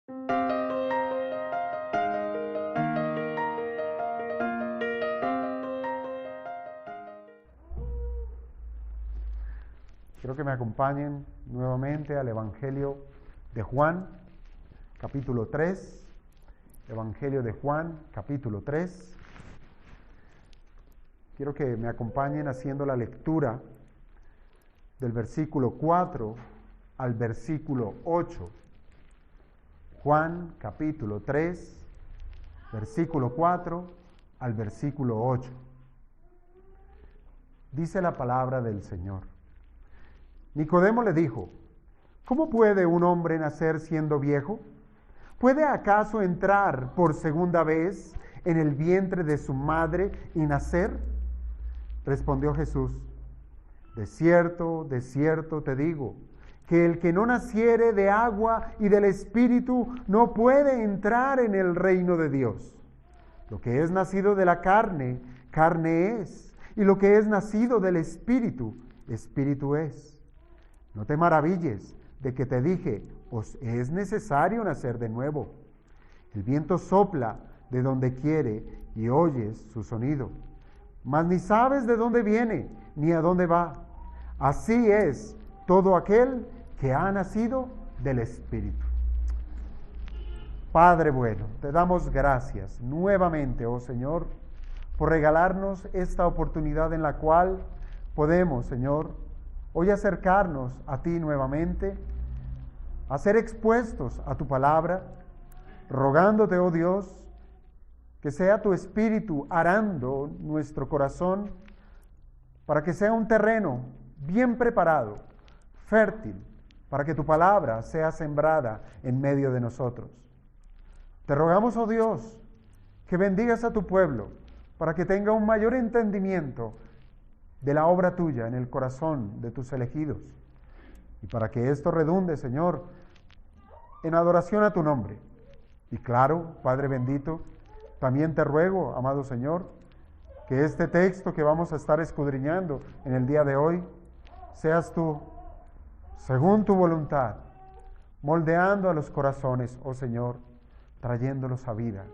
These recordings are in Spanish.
Quiero que me acompañen nuevamente al Evangelio de Juan, capítulo 3. Evangelio de Juan, capítulo 3. Quiero que me acompañen haciendo la lectura del versículo 4 al versículo 8. Juan, capítulo 3, versículo 4 al versículo 8. Dice la palabra del Señor. Nicodemo le dijo: ¿Cómo puede un hombre nacer siendo viejo? ¿Puede acaso entrar por segunda vez en el vientre de su madre y nacer? Respondió Jesús: de cierto te digo, que el que no naciere de agua y del Espíritu no puede entrar en el reino de Dios. Lo que es nacido de la carne, carne es, y lo que es nacido del Espíritu, Espíritu es. No te maravilles de que te dije: os es necesario nacer de nuevo. El viento sopla de donde quiere y oyes su sonido, mas ni sabes de dónde viene ni a dónde va. Así es todo aquel que ha nacido del Espíritu. Padre bueno, te damos gracias nuevamente, oh Señor, por regalarnos esta oportunidad en la cual podemos, Señor, hoy acercarnos a ti nuevamente, a ser expuestos a tu palabra, rogándote, oh Dios, que sea tu Espíritu arando nuestro corazón para que sea un terreno bien preparado, fértil, para que tu palabra sea sembrada en medio de nosotros. Te rogamos, oh Dios, que bendigas a tu pueblo para que tenga un mayor entendimiento de la obra tuya en el corazón de tus elegidos, y para que esto redunde, Señor, en adoración a tu nombre. Y claro, Padre bendito, también te ruego, amado Señor, que este texto que vamos a estar escudriñando en el día de hoy, seas tú, según tu voluntad, moldeando a los corazones, oh Señor, trayéndolos a vida.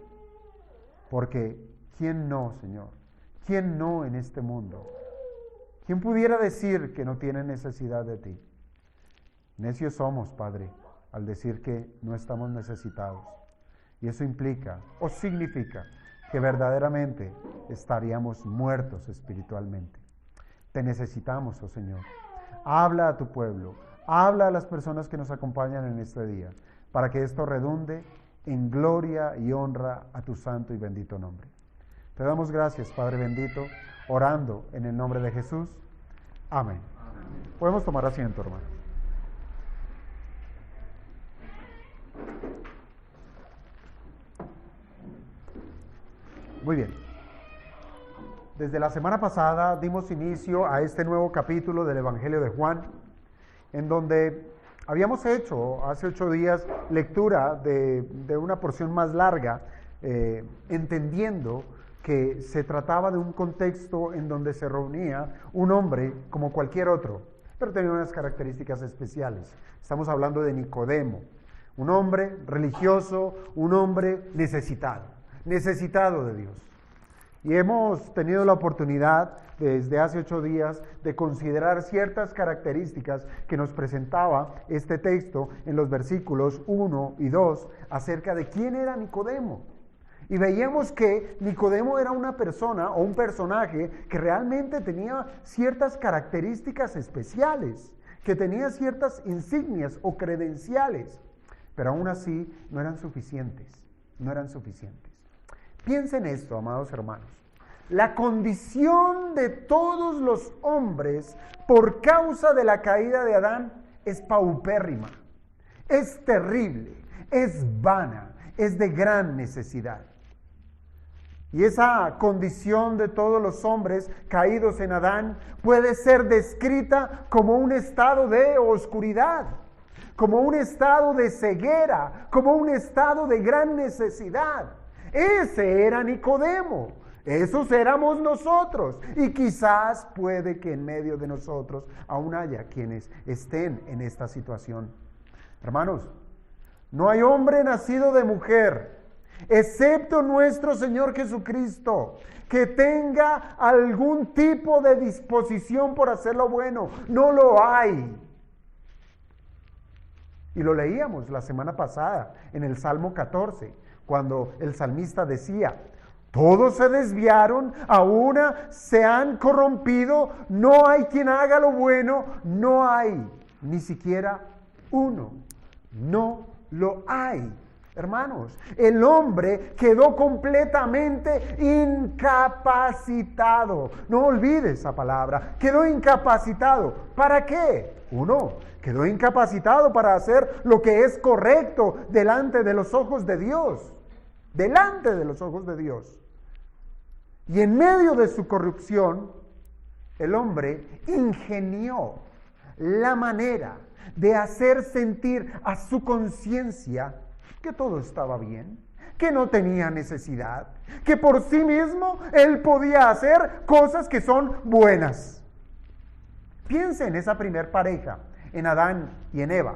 Porque ¿quién no, Señor? ¿Quién no en este mundo? ¿Quién pudiera decir que no tiene necesidad de ti? Necios somos, Padre, al decir que no estamos necesitados. Y eso implica o significa que verdaderamente estaríamos muertos espiritualmente. Te necesitamos, oh Señor. Habla a tu pueblo, habla a las personas que nos acompañan en este día, para que esto redunde en gloria y honra a tu santo y bendito nombre. Te damos gracias, Padre bendito, orando en el nombre de Jesús. Amén. Amén. Podemos tomar asiento, hermano. Muy bien. Desde la semana pasada dimos inicio a este nuevo capítulo del Evangelio de Juan, en donde habíamos hecho hace 8 días lectura de una porción más larga, entendiendo que se trataba de un contexto en donde se reunía un hombre como cualquier otro, pero tenía unas características especiales. Estamos hablando de Nicodemo, un hombre religioso, un hombre necesitado de Dios. Y hemos tenido la oportunidad desde hace 8 días de considerar ciertas características que nos presentaba este texto en los versículos 1 y 2 acerca de quién era Nicodemo. Y veíamos que Nicodemo era una persona o un personaje que realmente tenía ciertas características especiales, que tenía ciertas insignias o credenciales, pero aún así no eran suficientes. Piensen esto, amados hermanos. La condición de todos los hombres por causa de la caída de Adán es paupérrima, es terrible, es vana, es de gran necesidad. Y esa condición de todos los hombres caídos en Adán puede ser descrita como un estado de oscuridad, como un estado de ceguera, como un estado de gran necesidad. Ese era Nicodemo, esos éramos nosotros, y quizás puede que en medio de nosotros aún haya quienes estén en esta situación. Hermanos, No hay hombre nacido de mujer, excepto nuestro Señor Jesucristo, que tenga algún tipo de disposición por hacer lo bueno. No lo hay. Y lo leíamos la semana pasada en el Salmo 14, cuando el salmista decía: todos se desviaron, a una se han corrompido, no hay quien haga lo bueno, no hay ni siquiera uno, no lo hay. Hermanos, el hombre quedó completamente incapacitado. No olvides esa palabra, quedó incapacitado. ¿Para qué? Uno, quedó incapacitado para hacer lo que es correcto delante de los ojos de Dios. Delante de los ojos de Dios. Y en medio de su corrupción, el hombre ingenió la manera de hacer sentir a su conciencia que todo estaba bien, que no tenía necesidad, que por sí mismo él podía hacer cosas que son buenas. Piensa en esa primer pareja, en Adán y en Eva,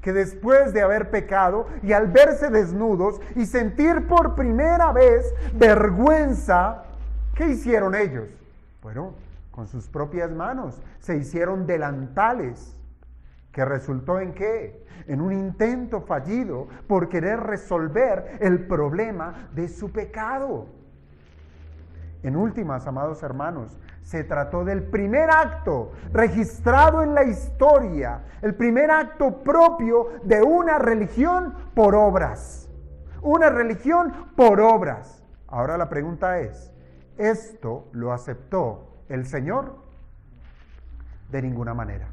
que después de haber pecado y al verse desnudos y sentir por primera vez vergüenza, ¿qué hicieron ellos? Bueno, con sus propias manos se hicieron delantales, que resultó en ¿qué? En un intento fallido por querer resolver el problema de su pecado. En últimas, amados hermanos, se trató del primer acto registrado en la historia, el primer acto propio de una religión por obras. Una religión por obras. Ahora la pregunta es, ¿esto lo aceptó el Señor? De ninguna manera.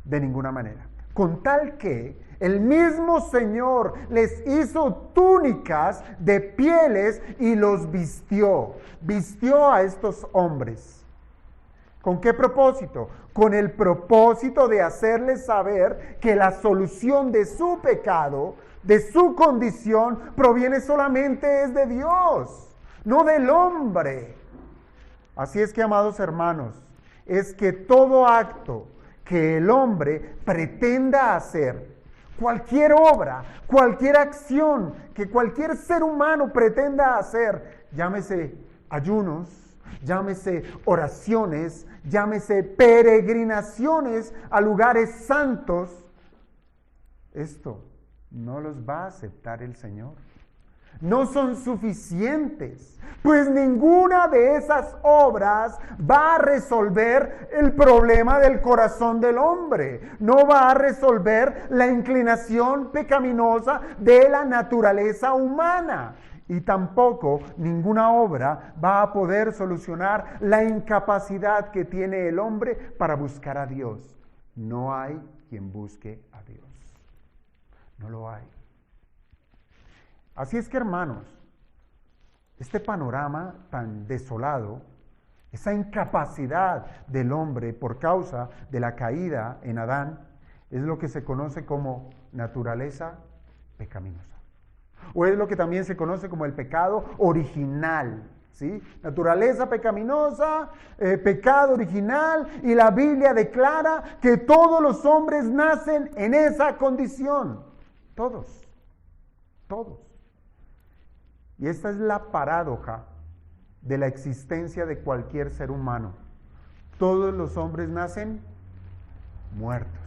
De ninguna manera. Con tal que el mismo Señor les hizo túnicas de pieles y los vistió. Vistió a estos hombres. ¿Con qué propósito? Con el propósito de hacerles saber que la solución de su pecado, de su condición, proviene solamente es de Dios, no del hombre. Así es que, amados hermanos, es que todo acto que el hombre pretenda hacer, cualquier obra, cualquier acción que cualquier ser humano pretenda hacer, llámese ayunos, llámese oraciones, llámese peregrinaciones a lugares santos, esto no los va a aceptar el Señor. No son suficientes, pues ninguna de esas obras va a resolver el problema del corazón del hombre, no va a resolver la inclinación pecaminosa de la naturaleza humana, y tampoco ninguna obra va a poder solucionar la incapacidad que tiene el hombre para buscar a Dios. No hay quien busque a Dios, no lo hay. Así es que, hermanos, este panorama tan desolado, esa incapacidad del hombre por causa de la caída en Adán, es lo que se conoce como naturaleza pecaminosa. O es lo que también se conoce como el pecado original, ¿sí? Naturaleza pecaminosa, pecado original, y la Biblia declara que todos los hombres nacen en esa condición. Todos. Y esta es la paradoja de la existencia de cualquier ser humano. Todos los hombres nacen muertos.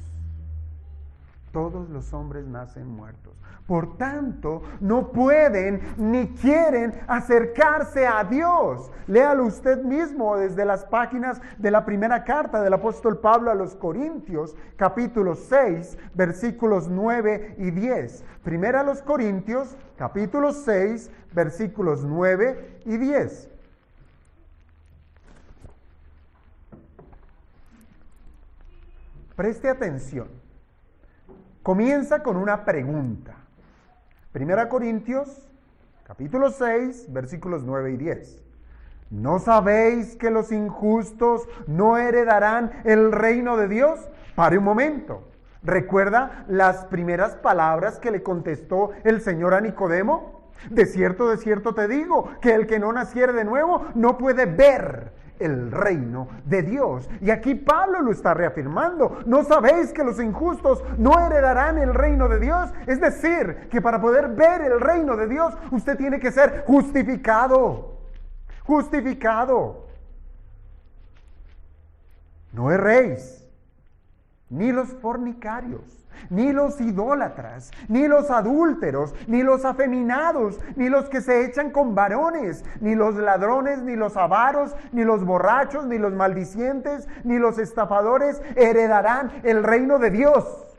Todos los hombres nacen muertos. Por tanto, no pueden ni quieren acercarse a Dios. Léalo usted mismo desde las páginas de la primera carta del apóstol Pablo a los Corintios, capítulo 6, versículos 9 y 10. Primera a los Corintios, capítulo 6, versículos 9 y 10. Preste atención. Comienza con una pregunta. Primera Corintios, capítulo 6, versículos 9 y 10. ¿No sabéis que los injustos no heredarán el reino de Dios? Pare un momento. ¿Recuerda las primeras palabras que le contestó el Señor a Nicodemo? De cierto te digo, que el que no naciere de nuevo no puede ver el reino de Dios. Y aquí Pablo lo está reafirmando. ¿No sabéis que los injustos no heredarán el reino de Dios? Es decir, que para poder ver el reino de Dios, usted tiene que ser justificado. Justificado. No erréis, ni los fornicarios, ni los idólatras, ni los adúlteros, ni los afeminados, ni los que se echan con varones, ni los ladrones, ni los avaros, ni los borrachos, ni los maldicientes, ni los estafadores heredarán el reino de Dios.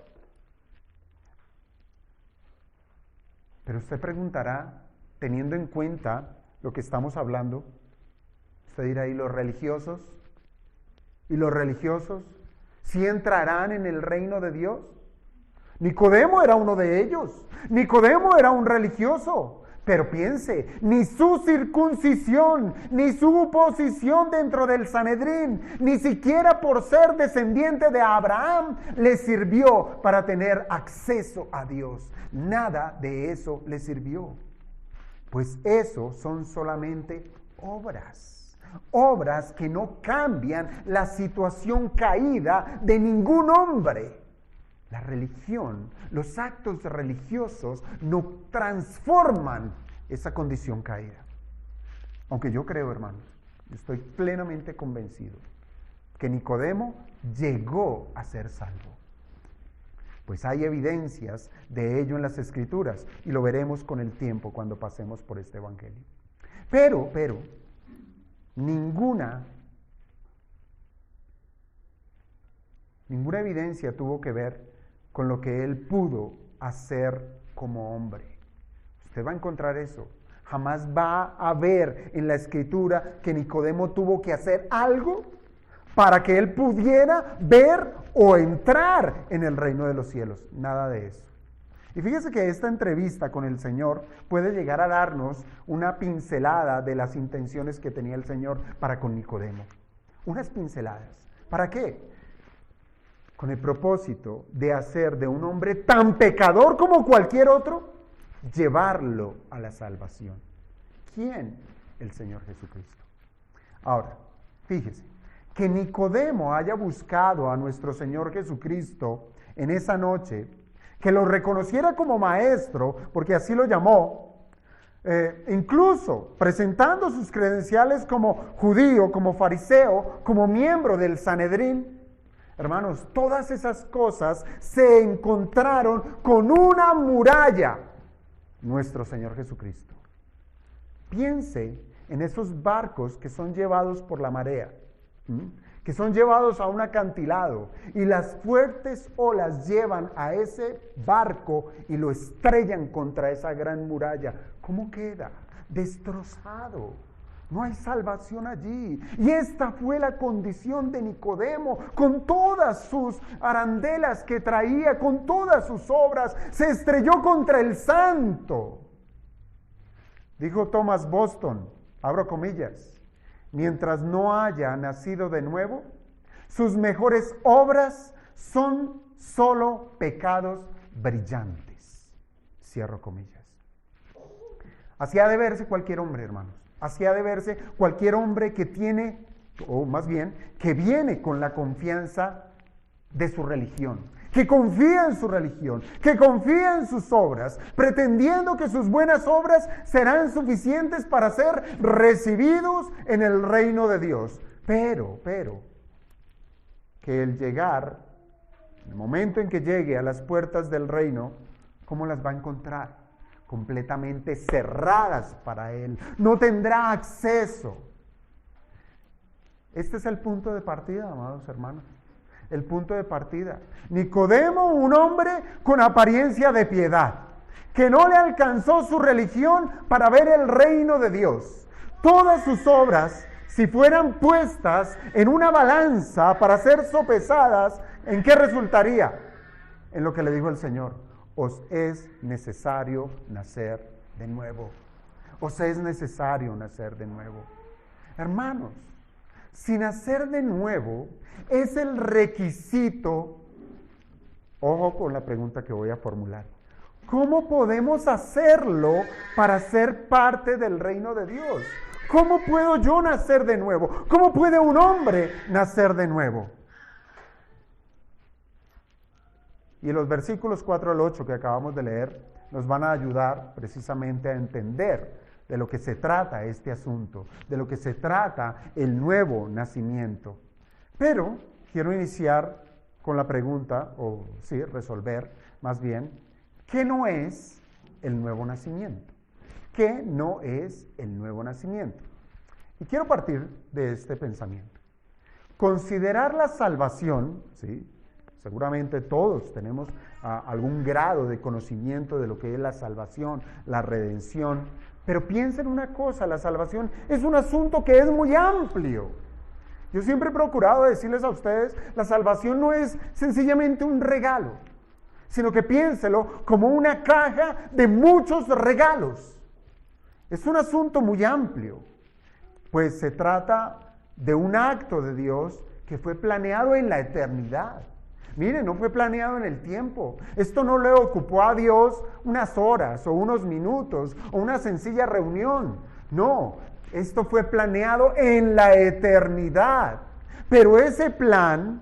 Pero usted preguntará, teniendo en cuenta lo que estamos hablando, usted dirá, ¿y los religiosos? ¿Y los religiosos? ¿Sí entrarán en el reino de Dios? Nicodemo era uno de ellos. Nicodemo era un religioso. Pero piense, ni su circuncisión, ni su posición dentro del Sanedrín, ni siquiera por ser descendiente de Abraham, le sirvió para tener acceso a Dios. Nada de eso le sirvió. Pues eso son solamente obras. Obras que no cambian la situación caída de ningún hombre. La religión, los actos religiosos no transforman esa condición caída. Aunque yo creo, hermanos, estoy plenamente convencido que Nicodemo llegó a ser salvo. Pues hay evidencias de ello en las Escrituras y lo veremos con el tiempo cuando pasemos por este evangelio. Pero, ninguna evidencia tuvo que ver con lo que él pudo hacer como hombre. Usted va a encontrar eso. Jamás va a ver en la Escritura que Nicodemo tuvo que hacer algo para que él pudiera ver o entrar en el reino de los cielos. Nada de eso. Y fíjese que esta entrevista con el Señor puede llegar a darnos una pincelada de las intenciones que tenía el Señor para con Nicodemo. Unas pinceladas. ¿Para qué? Con el propósito de hacer de un hombre tan pecador como cualquier otro, llevarlo a la salvación. ¿Quién? El Señor Jesucristo. Ahora, fíjese, que Nicodemo haya buscado a nuestro Señor Jesucristo en esa noche, que lo reconociera como maestro, porque así lo llamó, incluso presentando sus credenciales como judío, como fariseo, como miembro del Sanedrín. Hermanos, todas esas cosas se encontraron con una muralla, nuestro Señor Jesucristo. Piense en esos barcos que son llevados por la marea, que son llevados a un acantilado y las fuertes olas llevan a ese barco y lo estrellan contra esa gran muralla. ¿Cómo queda? Destrozado. No hay salvación allí. Y esta fue la condición de Nicodemo, con todas sus arandelas que traía, con todas sus obras, se estrelló contra el santo. Dijo Thomas Boston, abro comillas, mientras no haya nacido de nuevo, sus mejores obras son solo pecados brillantes. Cierro comillas. Así ha de verse cualquier hombre, hermanos. Así ha de verse cualquier hombre que tiene, o más bien, que viene con la confianza de su religión, que confía en su religión, que confía en sus obras, pretendiendo que sus buenas obras serán suficientes para ser recibidos en el reino de Dios. Pero, que el momento en que llegue a las puertas del reino, ¿cómo las va a encontrar? Completamente cerradas para él. No tendrá acceso. Este es el punto de partida, amados hermanos. El punto de partida. Nicodemo, un hombre con apariencia de piedad, que no le alcanzó su religión para ver el reino de Dios. Todas sus obras, si fueran puestas en una balanza para ser sopesadas, ¿en qué resultaría? En lo que le dijo el Señor. Os es necesario nacer de nuevo. Os es necesario nacer de nuevo. Hermanos, si nacer de nuevo es el requisito, ojo con la pregunta que voy a formular. ¿Cómo podemos hacerlo para ser parte del reino de Dios? ¿Cómo puedo yo nacer de nuevo? ¿Cómo puede un hombre nacer de nuevo? Y los versículos 4 al 8 que acabamos de leer nos van a ayudar precisamente a entender de lo que se trata este asunto, de lo que se trata el nuevo nacimiento. Pero quiero iniciar con la pregunta, o sí, resolver más bien, ¿qué no es el nuevo nacimiento? ¿Qué no es el nuevo nacimiento? Y quiero partir de este pensamiento. Considerar la salvación, ¿sí? Seguramente todos tenemos algún grado de conocimiento de lo que es la salvación, la redención, pero piensen una cosa, la salvación es un asunto que es muy amplio. Yo siempre he procurado decirles a ustedes, la salvación no es sencillamente un regalo, sino que piénselo como una caja de muchos regalos. Es un asunto muy amplio, pues se trata de un acto de Dios que fue planeado en la eternidad. Miren, no fue planeado en el tiempo. Esto no le ocupó a Dios unas horas o unos minutos o una sencilla reunión. No, esto fue planeado en la eternidad. Pero ese plan,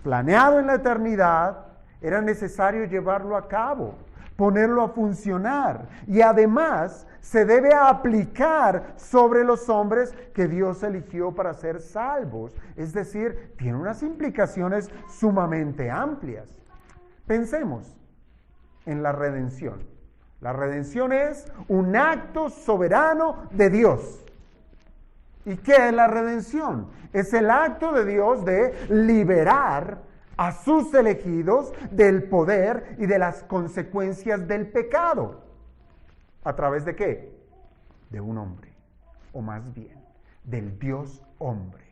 planeado en la eternidad, era necesario llevarlo a cabo, ponerlo a funcionar. Y además se debe aplicar sobre los hombres que Dios eligió para ser salvos. Es decir, tiene unas implicaciones sumamente amplias. Pensemos en la redención. La redención es un acto soberano de Dios. ¿Y qué es la redención? Es el acto de Dios de liberar a sus elegidos del poder y de las consecuencias del pecado. ¿A través de qué? De un hombre, o más bien, del Dios hombre,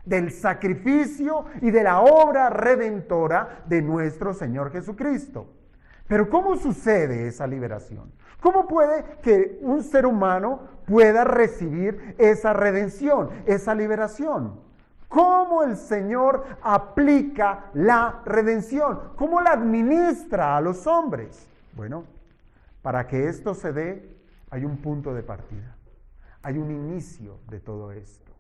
del sacrificio y de la obra redentora de nuestro Señor Jesucristo. Pero ¿cómo sucede esa liberación? ¿Cómo puede que un ser humano pueda recibir esa redención, esa liberación? ¿Cómo el Señor aplica la redención? ¿Cómo la administra a los hombres? Bueno, para que esto se dé, hay un punto de partida. Hay un inicio de todo esto.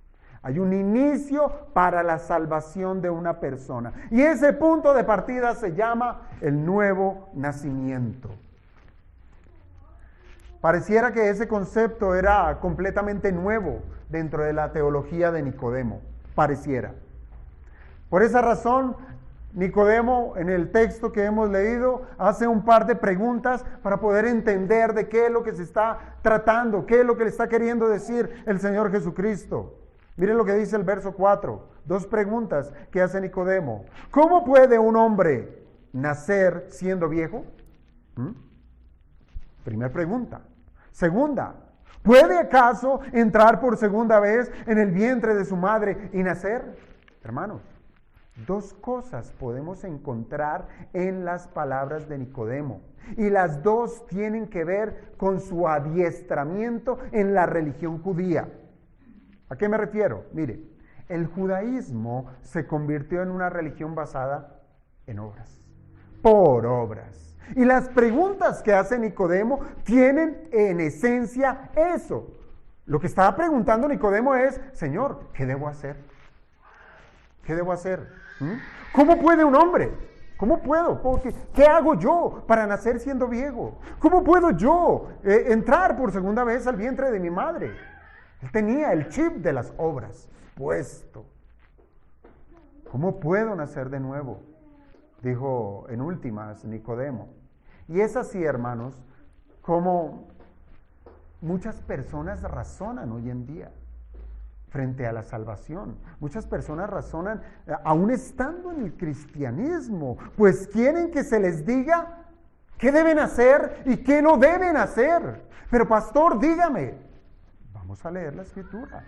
Hay un inicio para la salvación de una persona. Y ese punto de partida se llama el nuevo nacimiento. Pareciera que ese concepto era completamente nuevo dentro de la teología de Nicodemo. Pareciera. Por esa razón, Nicodemo, en el texto que hemos leído, hace un par de preguntas para poder entender de qué es lo que se está tratando, qué es lo que le está queriendo decir el Señor Jesucristo. Miren lo que dice el verso 4. Dos preguntas que hace Nicodemo. ¿Cómo puede un hombre nacer siendo viejo? Primera pregunta. Segunda, ¿puede acaso entrar por segunda vez en el vientre de su madre y nacer? Hermanos, dos cosas podemos encontrar en las palabras de Nicodemo. Y las dos tienen que ver con su adiestramiento en la religión judía. ¿A qué me refiero? Mire, el judaísmo se convirtió en una religión basada en obras, por obras. Y las preguntas que hace Nicodemo tienen en esencia eso. Lo que estaba preguntando Nicodemo es, Señor, ¿qué debo hacer? ¿Qué debo hacer? ¿Cómo puede un hombre? ¿Cómo puedo? ¿Qué hago yo para nacer siendo viejo? ¿Cómo puedo yo entrar por segunda vez al vientre de mi madre? Él tenía el chip de las obras puesto. ¿Cómo puedo nacer de nuevo? Dijo en últimas Nicodemo. Y es así, hermanos, como muchas personas razonan hoy en día frente a la salvación. Muchas personas razonan, aún estando en el cristianismo, pues quieren que se les diga qué deben hacer y qué no deben hacer. Pero pastor, dígame, vamos a leer la escritura.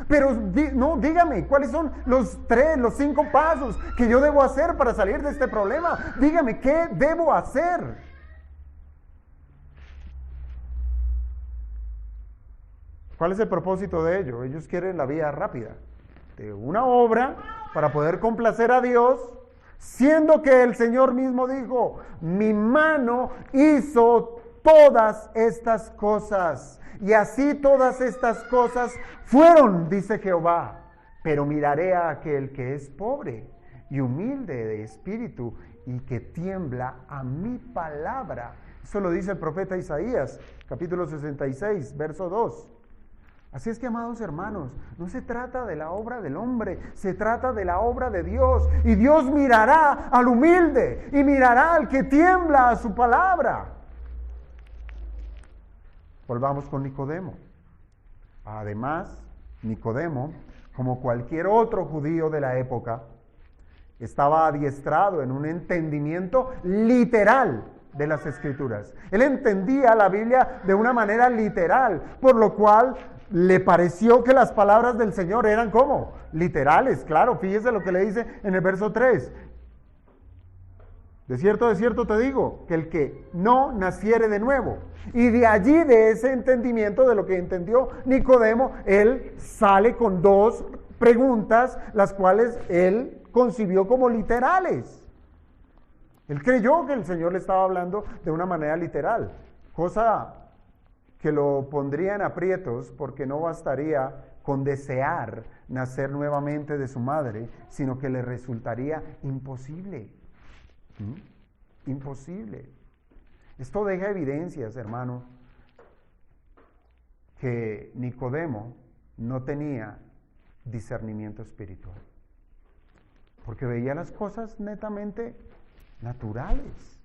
Pero no, dígame, ¿cuáles son los 5 pasos que yo debo hacer para salir de este problema? Dígame, ¿qué debo hacer? ¿Cuál es el propósito de ello? Ellos quieren la vía rápida, de una obra para poder complacer a Dios, siendo que el Señor mismo dijo, mi mano hizo todas estas cosas. Y así todas estas cosas fueron, dice Jehová. Pero miraré a aquel que es pobre y humilde de espíritu y que tiembla a mi palabra. Eso lo dice el profeta Isaías, capítulo 66, verso 2. Así es que, amados hermanos, no se trata de la obra del hombre, se trata de la obra de Dios. Y Dios mirará al humilde y mirará al que tiembla a su palabra. Volvamos con Nicodemo. Además, Nicodemo, como cualquier otro judío de la época, estaba adiestrado en un entendimiento literal de las Escrituras. Él entendía la Biblia de una manera literal, por lo cual le pareció que las palabras del Señor eran ¿cómo? Literales, claro. Fíjese lo que le dice en el verso 3. De cierto te digo, que el que no naciere de nuevo. Y de allí, de ese entendimiento, de lo que entendió Nicodemo, él sale con dos preguntas, las cuales él concibió como literales. Él creyó que el Señor le estaba hablando de una manera literal, cosa que lo pondría en aprietos, porque no bastaría con desear nacer nuevamente de su madre, sino que le resultaría imposible. Imposible. Esto deja evidencias, hermano, que Nicodemo no tenía discernimiento espiritual, porque veía las cosas netamente naturales,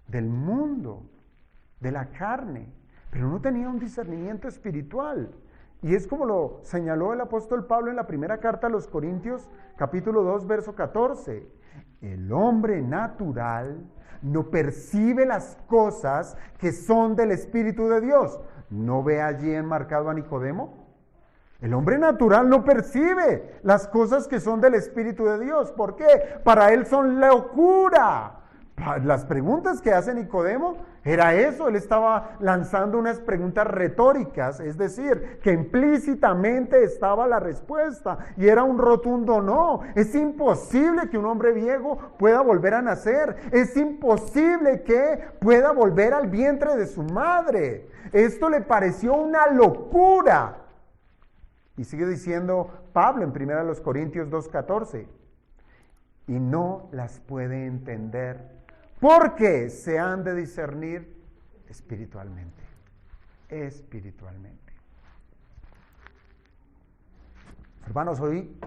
del mundo, de la carne, pero no tenía un discernimiento espiritual. Y es como lo señaló el apóstol Pablo en la primera carta a los Corintios, capítulo 2, verso 14. El hombre natural no percibe las cosas que son del Espíritu de Dios. ¿No ve allí enmarcado a Nicodemo? El hombre natural no percibe las cosas que son del Espíritu de Dios. ¿Por qué? Para él son locura. Las preguntas que hace Nicodemo era eso. Él estaba lanzando unas preguntas retóricas, es decir, que implícitamente estaba la respuesta y era un rotundo no. Es imposible que un hombre viejo pueda volver a nacer. Es imposible que pueda volver al vientre de su madre. Esto le pareció una locura. Y sigue diciendo Pablo en 1 Corintios 2:14, y no las puede entender porque se han de discernir espiritualmente. Espiritualmente. Hermanos, hoy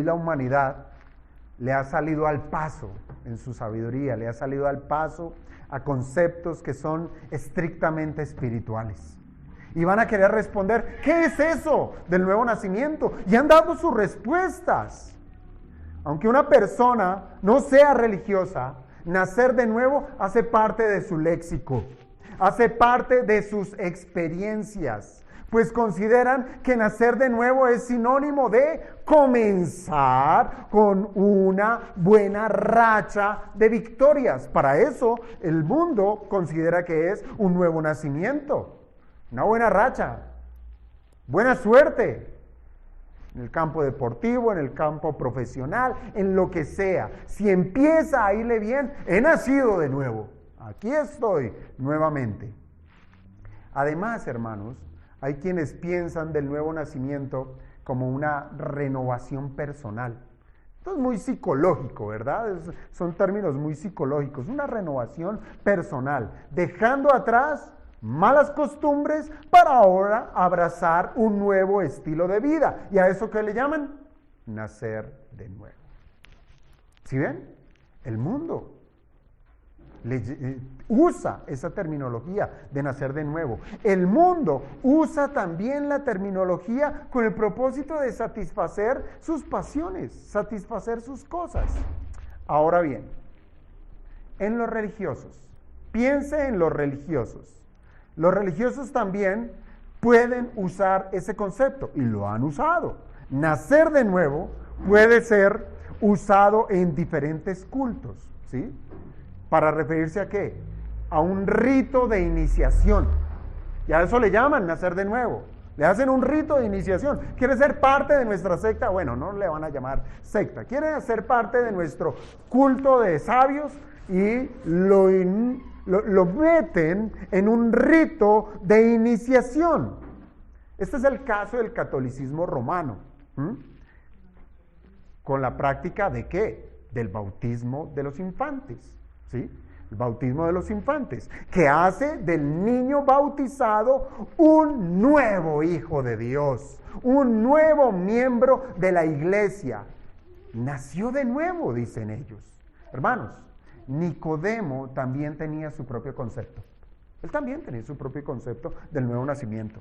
la humanidad le ha salido al paso en su sabiduría, le ha salido al paso a conceptos que son estrictamente espirituales. Y van a querer responder, ¿qué es eso del nuevo nacimiento? Y han dado sus respuestas. Aunque una persona no sea religiosa, nacer de nuevo hace parte de su léxico, hace parte de sus experiencias, pues consideran que nacer de nuevo es sinónimo de comenzar con una buena racha de victorias. Para eso, el mundo considera que es un nuevo nacimiento. Una buena racha, buena suerte, en el campo deportivo, en el campo profesional, en lo que sea. Si empieza a irle bien, he nacido de nuevo. Aquí estoy nuevamente. Además, hermanos, hay quienes piensan del nuevo nacimiento como una renovación personal. Esto es muy psicológico, ¿verdad? Son términos muy psicológicos. Una renovación personal, dejando atrás malas costumbres para ahora abrazar un nuevo estilo de vida. ¿Y a eso qué le llaman? Nacer de nuevo. ¿Sí ven? El mundo usa esa terminología de nacer de nuevo. El mundo usa también la terminología con el propósito de satisfacer sus pasiones, satisfacer sus cosas. Ahora bien, en los religiosos, piense en los religiosos. Los religiosos también pueden usar ese concepto y lo han usado. Nacer de nuevo puede ser usado en diferentes cultos, ¿sí? ¿Para referirse a qué? A un rito de iniciación. Y a eso le llaman nacer de nuevo. Le hacen un rito de iniciación. ¿Quiere ser parte de nuestra secta? Bueno, no le van a llamar secta. ¿Quiere ser parte de nuestro culto de sabios? Y lo lo meten en un rito de iniciación. Este es el caso del catolicismo romano. Con la práctica de ¿qué? Del bautismo de los infantes, ¿sí? El bautismo de los infantes, que hace del niño bautizado un nuevo hijo de Dios, un nuevo miembro de la iglesia. Nació de nuevo, dicen ellos. Hermanos, Nicodemo también tenía su propio concepto. Él también tenía su propio concepto del nuevo nacimiento.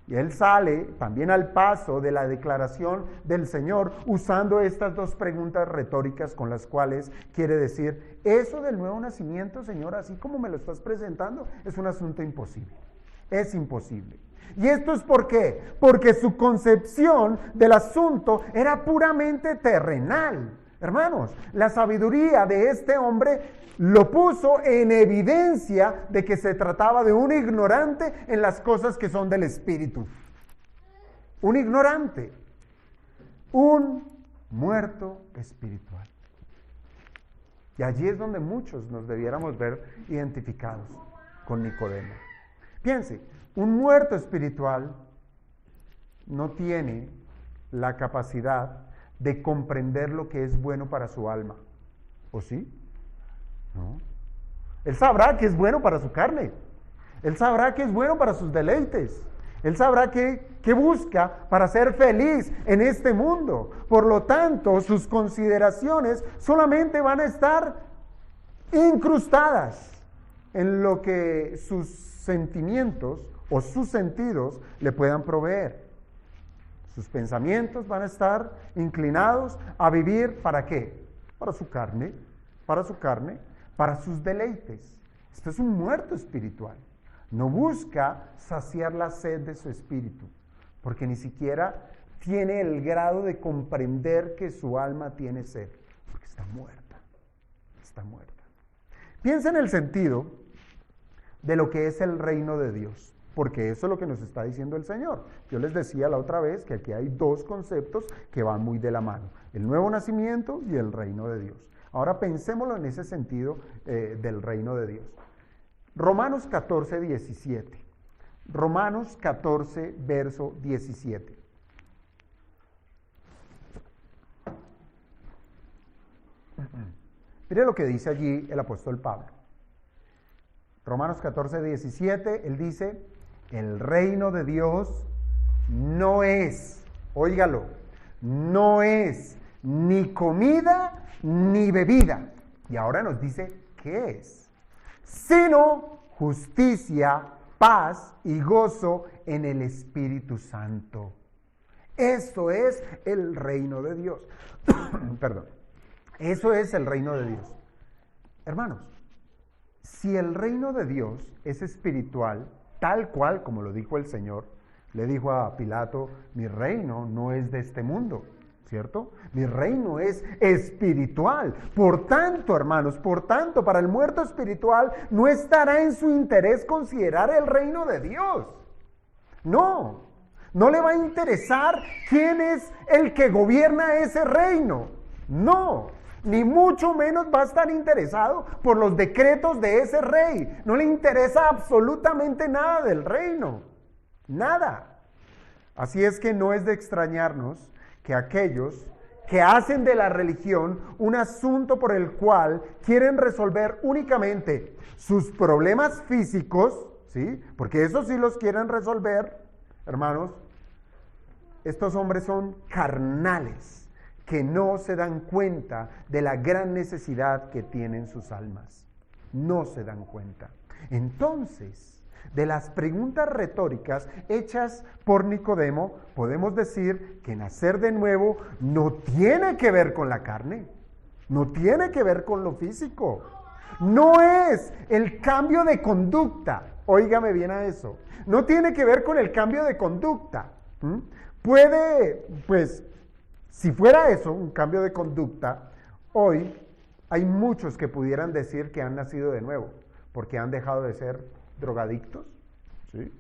Y él sale también al paso de la declaración del Señor usando estas dos preguntas retóricas con las cuales quiere decir, eso del nuevo nacimiento, Señor, así como me lo estás presentando, es un asunto imposible. Es imposible. ¿Y esto es por qué? Porque su concepción del asunto era puramente terrenal. Hermanos, la sabiduría de este hombre lo puso en evidencia de que se trataba de un ignorante en las cosas que son del espíritu. Un ignorante, un muerto espiritual. Y allí es donde muchos nos debiéramos ver identificados con Nicodemo. Piense, un muerto espiritual no tiene la capacidad de comprender lo que es bueno para su alma. ¿O sí? No. Él sabrá que es bueno para su carne. Él sabrá que es bueno para sus deleites. Él sabrá que busca para ser feliz en este mundo. Por lo tanto, sus consideraciones solamente van a estar incrustadas en lo que sus sentimientos o sus sentidos le puedan proveer. Sus pensamientos van a estar inclinados a vivir ¿para qué? Para su carne, para sus deleites. Esto es un muerto espiritual. No busca saciar la sed de su espíritu, porque ni siquiera tiene el grado de comprender que su alma tiene sed, porque está muerta, está muerta. Piensa en el sentido de lo que es el reino de Dios, porque eso es lo que nos está diciendo el Señor. Yo les decía la otra vez que aquí hay dos conceptos que van muy de la mano, el nuevo nacimiento y el reino de Dios. Ahora pensémoslo en ese sentido del reino de Dios. Romanos 14, 17. Romanos 14, verso 17. Mire lo que dice allí el apóstol Pablo. Romanos 14, 17, él dice, el reino de Dios no es, óigalo, no es ni comida ni bebida. Y ahora nos dice, ¿qué es? Sino justicia, paz y gozo en el Espíritu Santo. Eso es el reino de Dios. Perdón. Eso es el reino de Dios. Hermanos, si el reino de Dios es espiritual, tal cual como lo dijo el Señor, le dijo a Pilato, mi reino no es de este mundo, ¿cierto? Mi reino es espiritual. Por tanto, hermanos, para el muerto espiritual no estará en su interés considerar el reino de Dios. No le va a interesar quién es el que gobierna ese reino. No, ni mucho menos va a estar interesado por los decretos de ese rey. No le interesa absolutamente nada del reino. Nada. Así es que no es de extrañarnos que aquellos que hacen de la religión un asunto por el cual quieren resolver únicamente sus problemas físicos, ¿sí? Porque eso sí los quieren resolver, hermanos. Estos hombres son carnales, que no se dan cuenta de la gran necesidad que tienen sus almas. No se dan cuenta. Entonces, de las preguntas retóricas hechas por Nicodemo, podemos decir que nacer de nuevo no tiene que ver con la carne, no tiene que ver con lo físico, no es el cambio de conducta, óigame bien a eso, no tiene que ver con el cambio de conducta. Puede, pues, si fuera eso, un cambio de conducta, hoy hay muchos que pudieran decir que han nacido de nuevo, porque han dejado de ser drogadictos, ¿sí?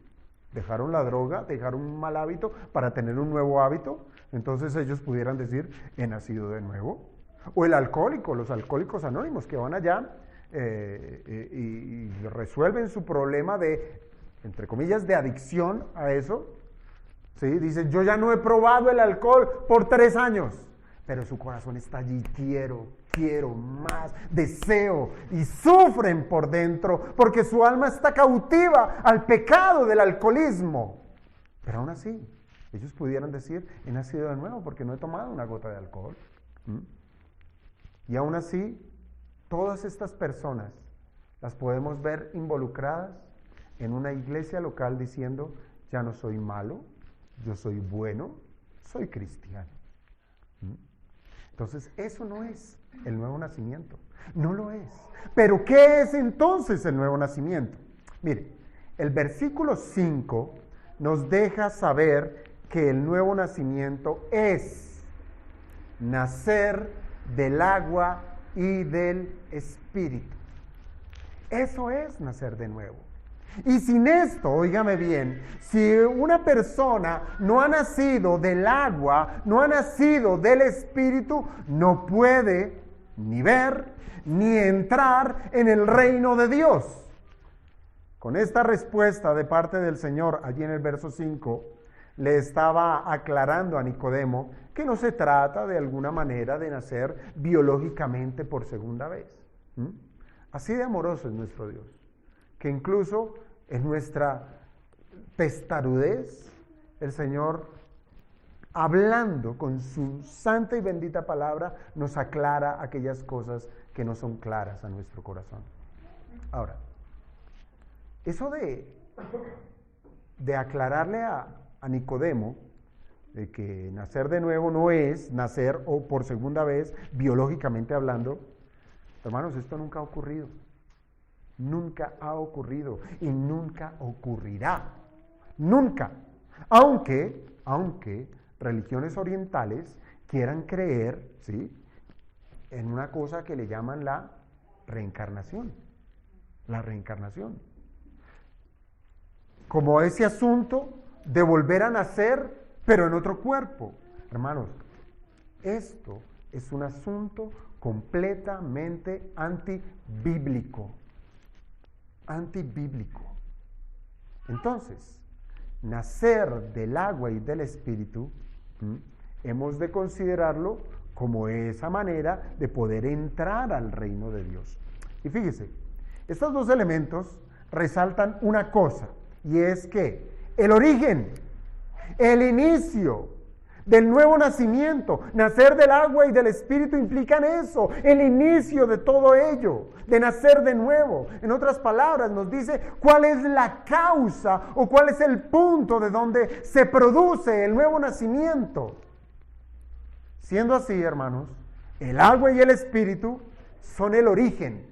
Dejaron la droga, dejaron un mal hábito para tener un nuevo hábito, entonces ellos pudieran decir, he nacido de nuevo. O el alcohólico, los alcohólicos anónimos que van allá y resuelven su problema de, entre comillas, de adicción a eso. ¿Sí? Dicen, yo ya no he probado el alcohol por 3 años, pero su corazón está allí, quiero más, deseo, y sufren por dentro porque su alma está cautiva al pecado del alcoholismo. Pero aún así, ellos pudieran decir, he nacido de nuevo porque no he tomado una gota de alcohol. Y aún así, todas estas personas las podemos ver involucradas en una iglesia local diciendo, ya no soy malo, yo soy bueno, soy cristiano. Entonces, eso no es el nuevo nacimiento. No lo es. Pero, ¿qué es entonces el nuevo nacimiento? Mire, el versículo 5 nos deja saber que el nuevo nacimiento es nacer del agua y del Espíritu. Eso es nacer de nuevo. Y sin esto, óigame bien, si una persona no ha nacido del agua, no ha nacido del Espíritu, no puede ni ver ni entrar en el reino de Dios. Con esta respuesta de parte del Señor, allí en el verso 5, le estaba aclarando a Nicodemo que no se trata de alguna manera de nacer biológicamente por segunda vez. Así de amoroso es nuestro Dios, que incluso en nuestra testarudez, el Señor, hablando con su santa y bendita palabra, nos aclara aquellas cosas que no son claras a nuestro corazón. Ahora, eso de aclararle a Nicodemo de que nacer de nuevo no es nacer o por segunda vez biológicamente hablando, hermanos, esto nunca ha ocurrido. Nunca ha ocurrido y nunca ocurrirá. Nunca. Aunque religiones orientales quieran creer, ¿sí?, en una cosa que le llaman la reencarnación. La reencarnación. Como ese asunto de volver a nacer, pero en otro cuerpo. Hermanos, esto es un asunto completamente antibíblico. Antibíblico. Entonces, nacer del agua y del Espíritu, hemos de considerarlo como esa manera de poder entrar al reino de Dios. Y fíjese, estos dos elementos resaltan una cosa, y es que el origen, el inicio del nuevo nacimiento, nacer del agua y del Espíritu implican eso, el inicio de todo ello, de nacer de nuevo. En otras palabras, nos dice cuál es la causa o cuál es el punto de donde se produce el nuevo nacimiento. Siendo así, hermanos, el agua y el Espíritu son el origen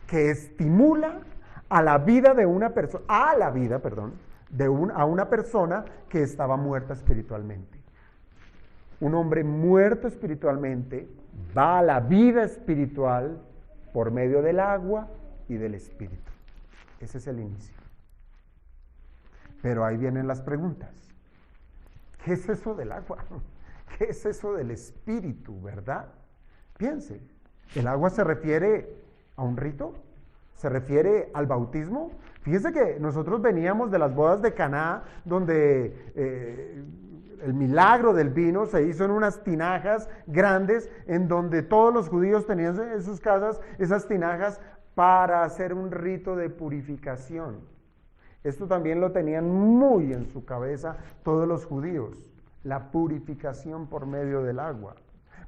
que estimula a la vida de una persona, a una persona que estaba muerta espiritualmente. Un hombre muerto espiritualmente va a la vida espiritual por medio del agua y del Espíritu. Ese es el inicio. Pero ahí vienen las preguntas. ¿Qué es eso del agua? ¿Qué es eso del Espíritu, verdad? Piense, ¿el agua se refiere a un rito? ¿Se refiere al bautismo? Fíjense que nosotros veníamos de las bodas de Caná, donde el milagro del vino se hizo en unas tinajas grandes, en donde todos los judíos tenían en sus casas esas tinajas para hacer un rito de purificación. Esto también lo tenían muy en su cabeza todos los judíos, la purificación por medio del agua.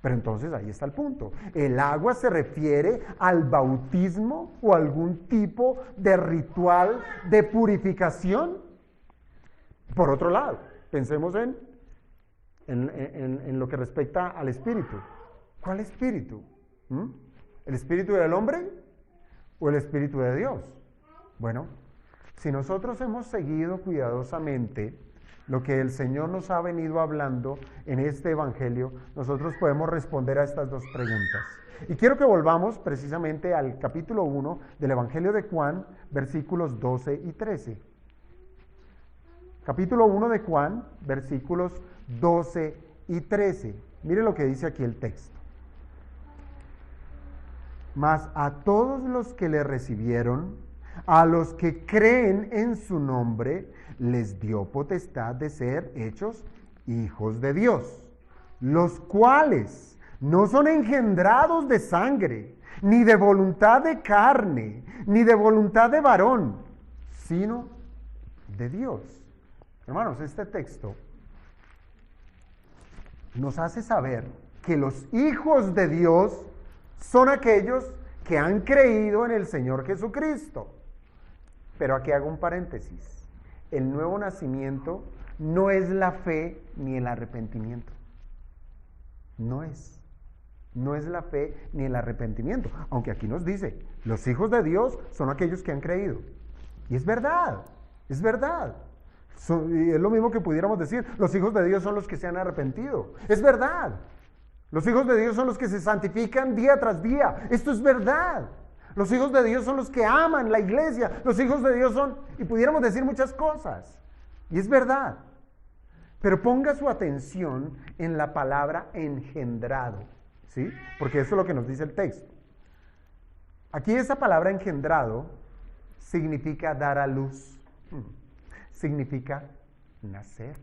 Pero entonces ahí está el punto. ¿El agua se refiere al bautismo o algún tipo de ritual de purificación? Por otro lado, pensemos en lo que respecta al espíritu. ¿Cuál espíritu? ¿El espíritu del hombre o el espíritu de Dios? Bueno, si nosotros hemos seguido cuidadosamente lo que el Señor nos ha venido hablando en este evangelio, nosotros podemos responder a estas dos preguntas. Y quiero que volvamos precisamente al capítulo 1 del evangelio de Juan, versículos 12 y 13. Capítulo 1 de Juan, versículos 12 y 13. Mire lo que dice aquí el texto. Mas a todos los que le recibieron, a los que creen en su nombre, les dio potestad de ser hechos hijos de Dios, los cuales no son engendrados de sangre, ni de voluntad de carne, ni de voluntad de varón, sino de Dios. Hermanos, este texto nos hace saber que los hijos de Dios son aquellos que han creído en el Señor Jesucristo. Pero aquí hago un paréntesis. El nuevo nacimiento no es la fe ni el arrepentimiento. No es la fe ni el arrepentimiento. Aunque aquí nos dice, los hijos de Dios son aquellos que han creído. Y es verdad, es verdad. Y es lo mismo que pudiéramos decir, los hijos de Dios son los que se han arrepentido. Es verdad. Los hijos de Dios son los que se santifican día tras día. Esto es verdad. Los hijos de Dios son los que aman la iglesia. Los hijos de Dios son, y pudiéramos decir muchas cosas. Y es verdad. Pero ponga su atención en la palabra engendrado, ¿sí? Porque eso es lo que nos dice el texto. Aquí esa palabra engendrado significa dar a luz. Significa nacer.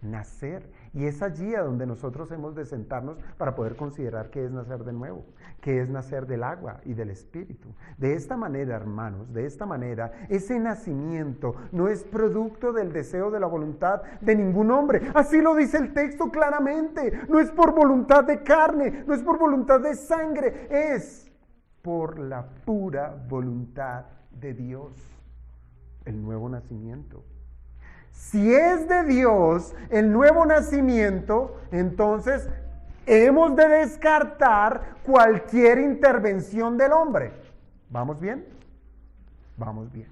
Nacer. Y es allí a donde nosotros hemos de sentarnos para poder considerar qué es nacer de nuevo, qué es nacer del agua y del espíritu. De esta manera, hermanos, de esta manera, ese nacimiento no es producto del deseo de la voluntad de ningún hombre. Así lo dice el texto claramente. No es por voluntad de carne, no es por voluntad de sangre, es por la pura voluntad de Dios. El nuevo nacimiento. Si es de Dios el nuevo nacimiento, entonces hemos de descartar cualquier intervención del hombre. ¿Vamos bien? Vamos bien.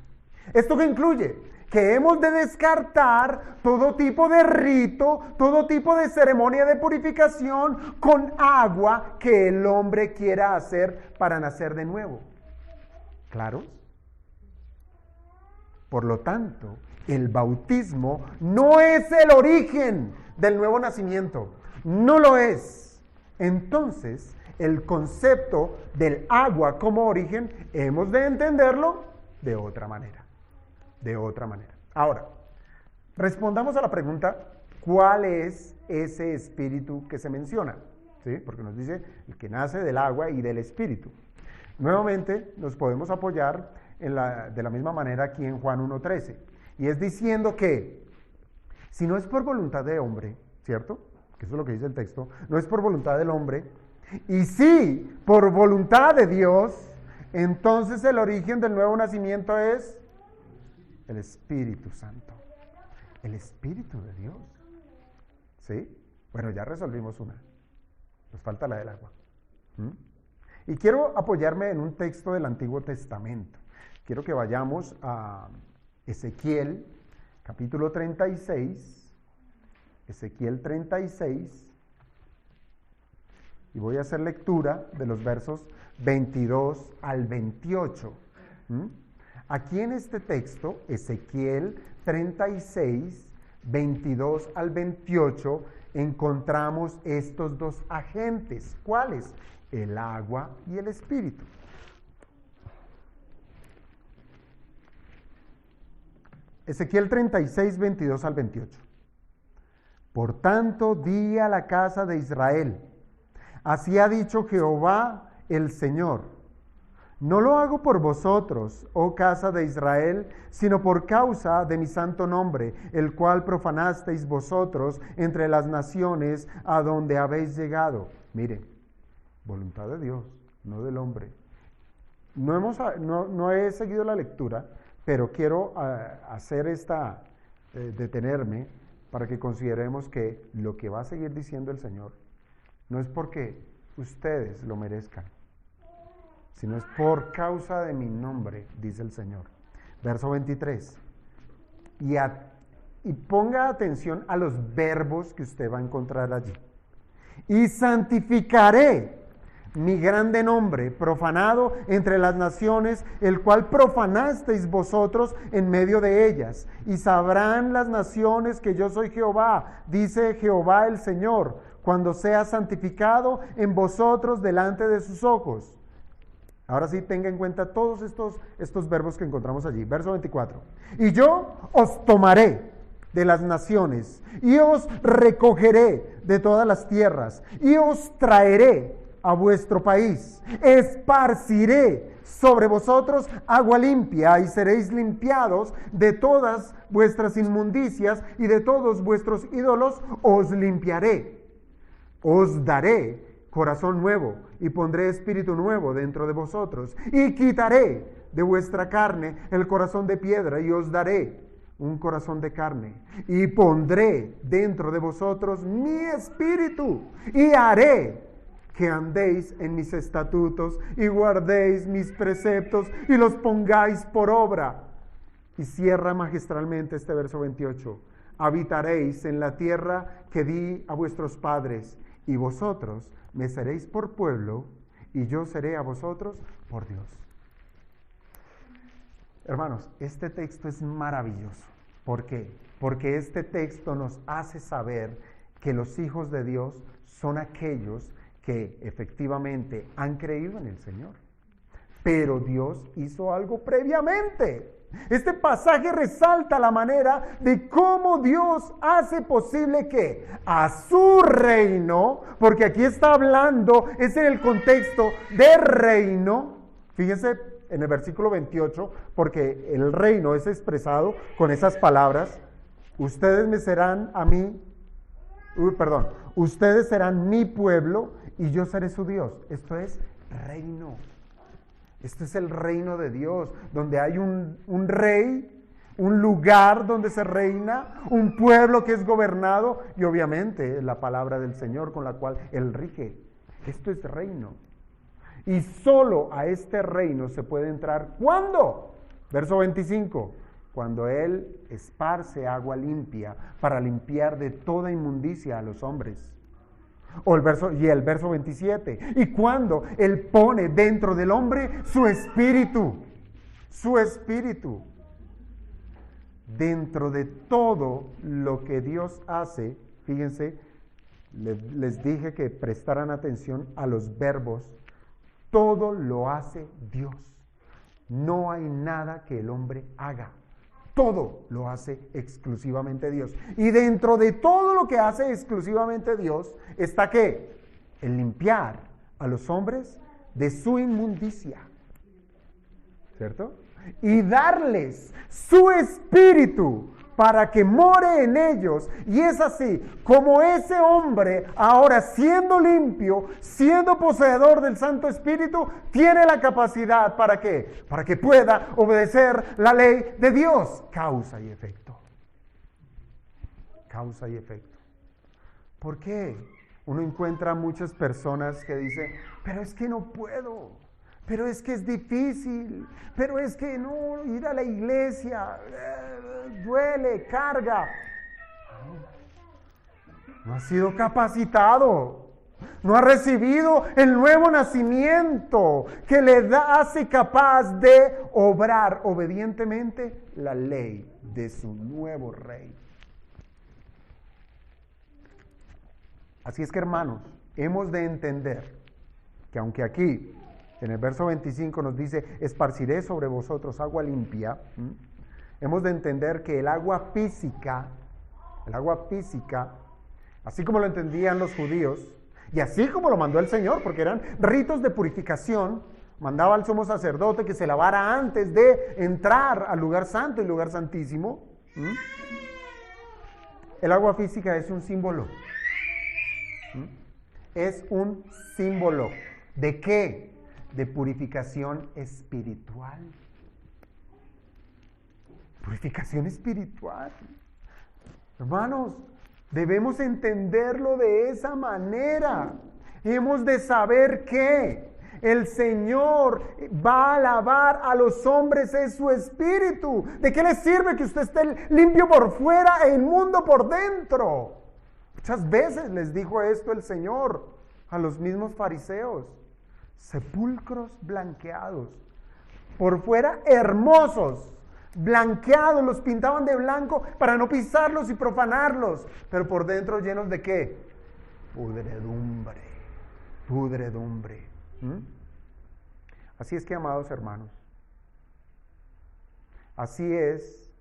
¿Esto qué incluye? Que hemos de descartar todo tipo de rito, todo tipo de ceremonia de purificación con agua que el hombre quiera hacer para nacer de nuevo. ¿Claros? Por lo tanto, el bautismo no es el origen del nuevo nacimiento. No lo es. Entonces, el concepto del agua como origen hemos de entenderlo de otra manera. De otra manera. Ahora, respondamos a la pregunta, ¿cuál es ese espíritu que se menciona? ¿Sí? Porque nos dice el que nace del agua y del espíritu. Nuevamente, nos podemos apoyar de la misma manera aquí en Juan 1:13. Y es diciendo que si no es por voluntad de hombre, ¿cierto? Que eso es lo que dice el texto. No es por voluntad del hombre. Y sí, por voluntad de Dios, entonces el origen del nuevo nacimiento es el Espíritu Santo. El Espíritu de Dios. ¿Sí? Bueno, ya resolvimos una. Nos falta la del agua. Y quiero apoyarme en un texto del Antiguo Testamento. Quiero que vayamos a Ezequiel, capítulo 36, Ezequiel 36, y voy a hacer lectura de los versos 22 al 28. Aquí en este texto, Ezequiel 36, 22 al 28, encontramos estos dos agentes. ¿Cuáles? El agua y el espíritu. Ezequiel 36, 22 al 28. Por tanto, di a la casa de Israel, así ha dicho Jehová el Señor, no lo hago por vosotros, oh casa de Israel, sino por causa de mi santo nombre, el cual profanasteis vosotros entre las naciones a donde habéis llegado. Miren, voluntad de Dios, no del hombre. No he seguido la lectura, pero quiero detenerme para que consideremos que lo que va a seguir diciendo el Señor no es porque ustedes lo merezcan, sino es por causa de mi nombre, dice el Señor. Verso 23. Y ponga atención a los verbos que usted va a encontrar allí. Y santificaré mi grande nombre, profanado entre las naciones, el cual profanasteis vosotros en medio de ellas. Y sabrán las naciones que yo soy Jehová, dice Jehová el Señor, cuando sea santificado en vosotros delante de sus ojos. Ahora sí, tenga en cuenta todos estos verbos que encontramos allí. Verso 24. Y yo os tomaré de las naciones, y os recogeré de todas las tierras, y os traeré a vuestro país. Esparciré sobre vosotros agua limpia, y seréis limpiados de todas vuestras inmundicias, y de todos vuestros ídolos os limpiaré. Os daré corazón nuevo, y pondré espíritu nuevo dentro de vosotros, y quitaré de vuestra carne el corazón de piedra, y os daré un corazón de carne, y pondré dentro de vosotros mi espíritu, y haré que andéis en mis estatutos, y guardéis mis preceptos, y los pongáis por obra. Y cierra magistralmente este verso 28. Habitaréis en la tierra que di a vuestros padres, y vosotros me seréis por pueblo, y yo seré a vosotros por Dios. Hermanos, este texto es maravilloso. ¿Por qué? Porque este texto nos hace saber que los hijos de Dios son aquellos que efectivamente han creído en el Señor. Pero Dios hizo algo previamente. Este pasaje resalta la manera de cómo Dios hace posible que a su reino, porque aquí está hablando, es en el contexto de reino, fíjense en el versículo 28, porque el reino es expresado con esas palabras: ustedes me serán a mí, ustedes serán mi pueblo y yo seré su Dios. Esto es reino. Esto es el reino de Dios, donde hay un rey, un lugar donde se reina, un pueblo que es gobernado y obviamente la palabra del Señor con la cual Él rige. Esto es reino. Y solo a este reino se puede entrar, ¿cuándo? Verso 25, cuando Él esparce agua limpia para limpiar de toda inmundicia a los hombres. El verso 27, y cuando Él pone dentro del hombre su espíritu, dentro de todo lo que Dios hace. Fíjense, les dije que prestaran atención a los verbos. Todo lo hace Dios. No hay nada que el hombre haga. Todo lo hace exclusivamente Dios. Y dentro de todo lo que hace exclusivamente Dios está ¿qué? El limpiar a los hombres de su inmundicia. ¿Cierto? Y darles su espíritu para que more en ellos. Y es así como ese hombre, ahora siendo limpio, siendo poseedor del Santo Espíritu, tiene la capacidad ¿para qué? Para que pueda obedecer la ley de Dios. Causa y efecto. Causa y efecto. ¿Por qué? Uno encuentra muchas personas que dicen, pero es que no puedo. Pero es que es difícil, pero es que no, ir a la iglesia duele, carga. No ha sido capacitado, no ha recibido el nuevo nacimiento que le hace capaz de obrar obedientemente la ley de su nuevo rey. Así es que, hermanos, hemos de entender que aunque aquí en el verso 25 nos dice, esparciré sobre vosotros agua limpia. Hemos de entender que el agua física, así como lo entendían los judíos, y así como lo mandó el Señor, porque eran ritos de purificación, mandaba al sumo sacerdote que se lavara antes de entrar al lugar santo y lugar santísimo. El agua física es un símbolo. Es un símbolo. ¿De qué? De purificación espiritual. Purificación espiritual. Hermanos, debemos entenderlo de esa manera. Hemos de saber que el Señor va a lavar a los hombres en su espíritu. ¿De qué le sirve que usted esté limpio por fuera e inmundo por dentro? Muchas veces les dijo esto el Señor a los mismos fariseos. Sepulcros blanqueados, por fuera hermosos, blanqueados, los pintaban de blanco para no pisarlos y profanarlos, pero por dentro llenos de ¿qué? Pudredumbre. Así es que, amados hermanos, así es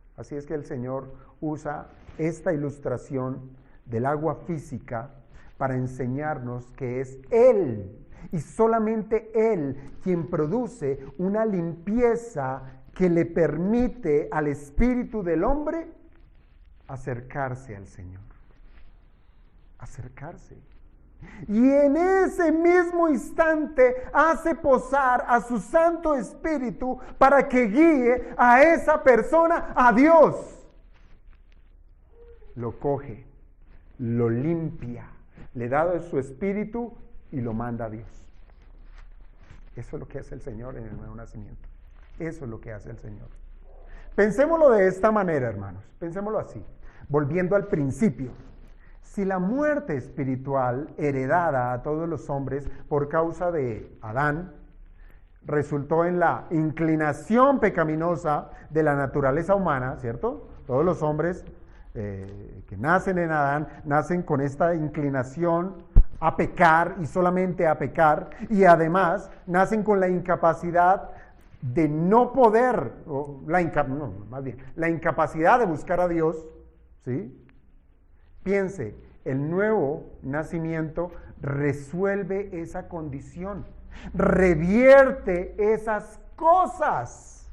que el Señor usa esta ilustración del agua física para enseñarnos que es Él y solamente Él quien produce una limpieza que le permite al espíritu del hombre acercarse al Señor. Acercarse. Y en ese mismo instante hace posar a su Santo Espíritu para que guíe a esa persona a Dios. Lo coge, lo limpia, le da de su Espíritu y lo manda a Dios. Eso es lo que hace el Señor en el nuevo nacimiento. Eso es lo que hace el Señor. Pensémoslo de esta manera, hermanos. Pensémoslo así. Volviendo al principio. Si la muerte espiritual heredada a todos los hombres por causa de Adán resultó en la inclinación pecaminosa de la naturaleza humana, ¿cierto? Todos los hombres que nacen en Adán nacen con esta inclinación a pecar y solamente a pecar, y además nacen con la incapacidad de no poder, la incapacidad de buscar a Dios, ¿sí? Piense, el nuevo nacimiento resuelve esa condición, revierte esas cosas,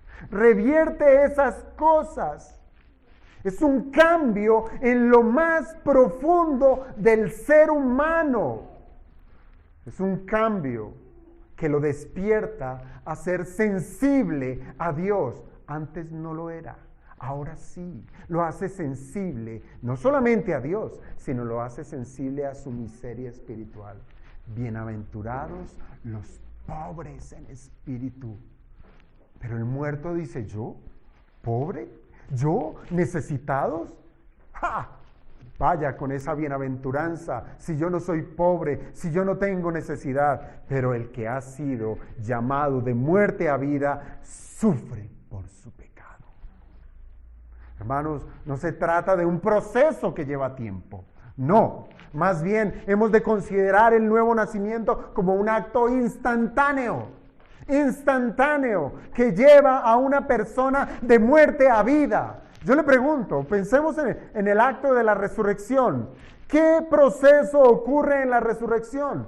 Es un cambio en lo más profundo del ser humano. Es un cambio que lo despierta a ser sensible a Dios. Antes no lo era. Ahora sí, lo hace sensible, no solamente a Dios, sino lo hace sensible a su miseria espiritual. Bienaventurados los pobres en espíritu. Pero el muerto dice, ¿yo? ¿Pobre? ¿Yo? ¿Necesitados? ¡Ja! Vaya con esa bienaventuranza, si yo no soy pobre, si yo no tengo necesidad. Pero el que ha sido llamado de muerte a vida, sufre por su pecado. Hermanos, no se trata de un proceso que lleva tiempo. No, más bien hemos de considerar el nuevo nacimiento como un acto instantáneo, que lleva a una persona de muerte a vida. Yo le pregunto, pensemos en el acto de la resurrección. ¿Qué proceso ocurre en la resurrección?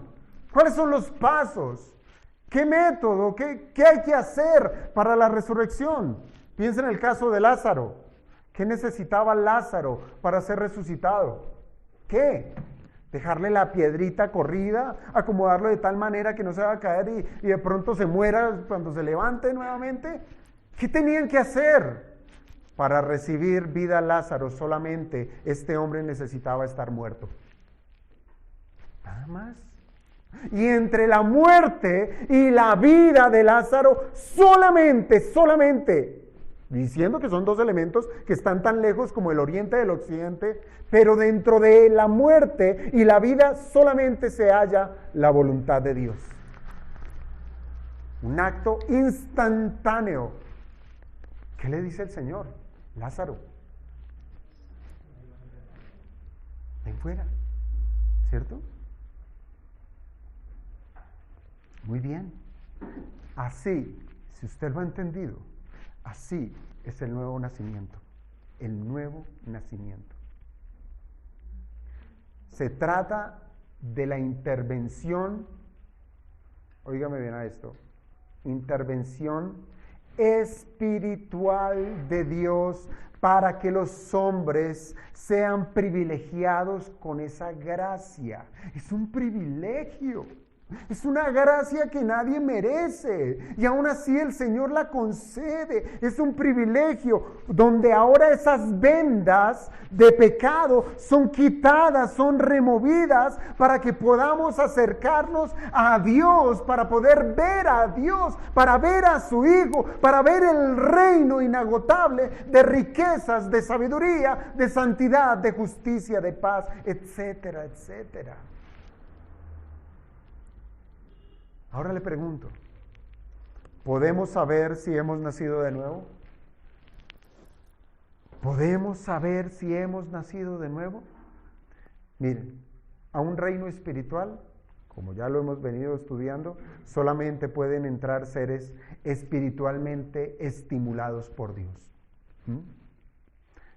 ¿Cuáles son los pasos? ¿Qué método? ¿Qué hay que hacer para la resurrección? Piensa en el caso de Lázaro. ¿Qué necesitaba Lázaro para ser resucitado? ¿Qué? Dejarle la piedrita corrida, acomodarlo de tal manera que no se va a caer y de pronto se muera cuando se levante nuevamente. ¿Qué tenían que hacer? Para recibir vida Lázaro, solamente este hombre necesitaba estar muerto. Nada más. Y entre la muerte y la vida de Lázaro, solamente, diciendo que son dos elementos que están tan lejos como el oriente del occidente, pero dentro de la muerte y la vida solamente se halla la voluntad de Dios. Un acto instantáneo. ¿Qué le dice el Señor? Lázaro, ven fuera, ¿cierto? Muy bien. Así, si usted lo ha entendido, así es el nuevo nacimiento. El nuevo nacimiento. Se trata de la intervención, óigame bien a esto, intervención espiritual de Dios para que los hombres sean privilegiados con esa gracia. Es un privilegio. Es una gracia que nadie merece y aún así el Señor la concede. Es un privilegio donde ahora esas vendas de pecado son quitadas, son removidas para que podamos acercarnos a Dios, para poder ver a Dios, para ver a su Hijo, para ver el reino inagotable de riquezas, de sabiduría, de santidad, de justicia, de paz, etcétera, etcétera. Ahora le pregunto, ¿podemos saber si hemos nacido de nuevo? ¿Podemos saber si hemos nacido de nuevo? Miren, a un reino espiritual como ya lo hemos venido estudiando, solamente pueden entrar seres espiritualmente estimulados por Dios.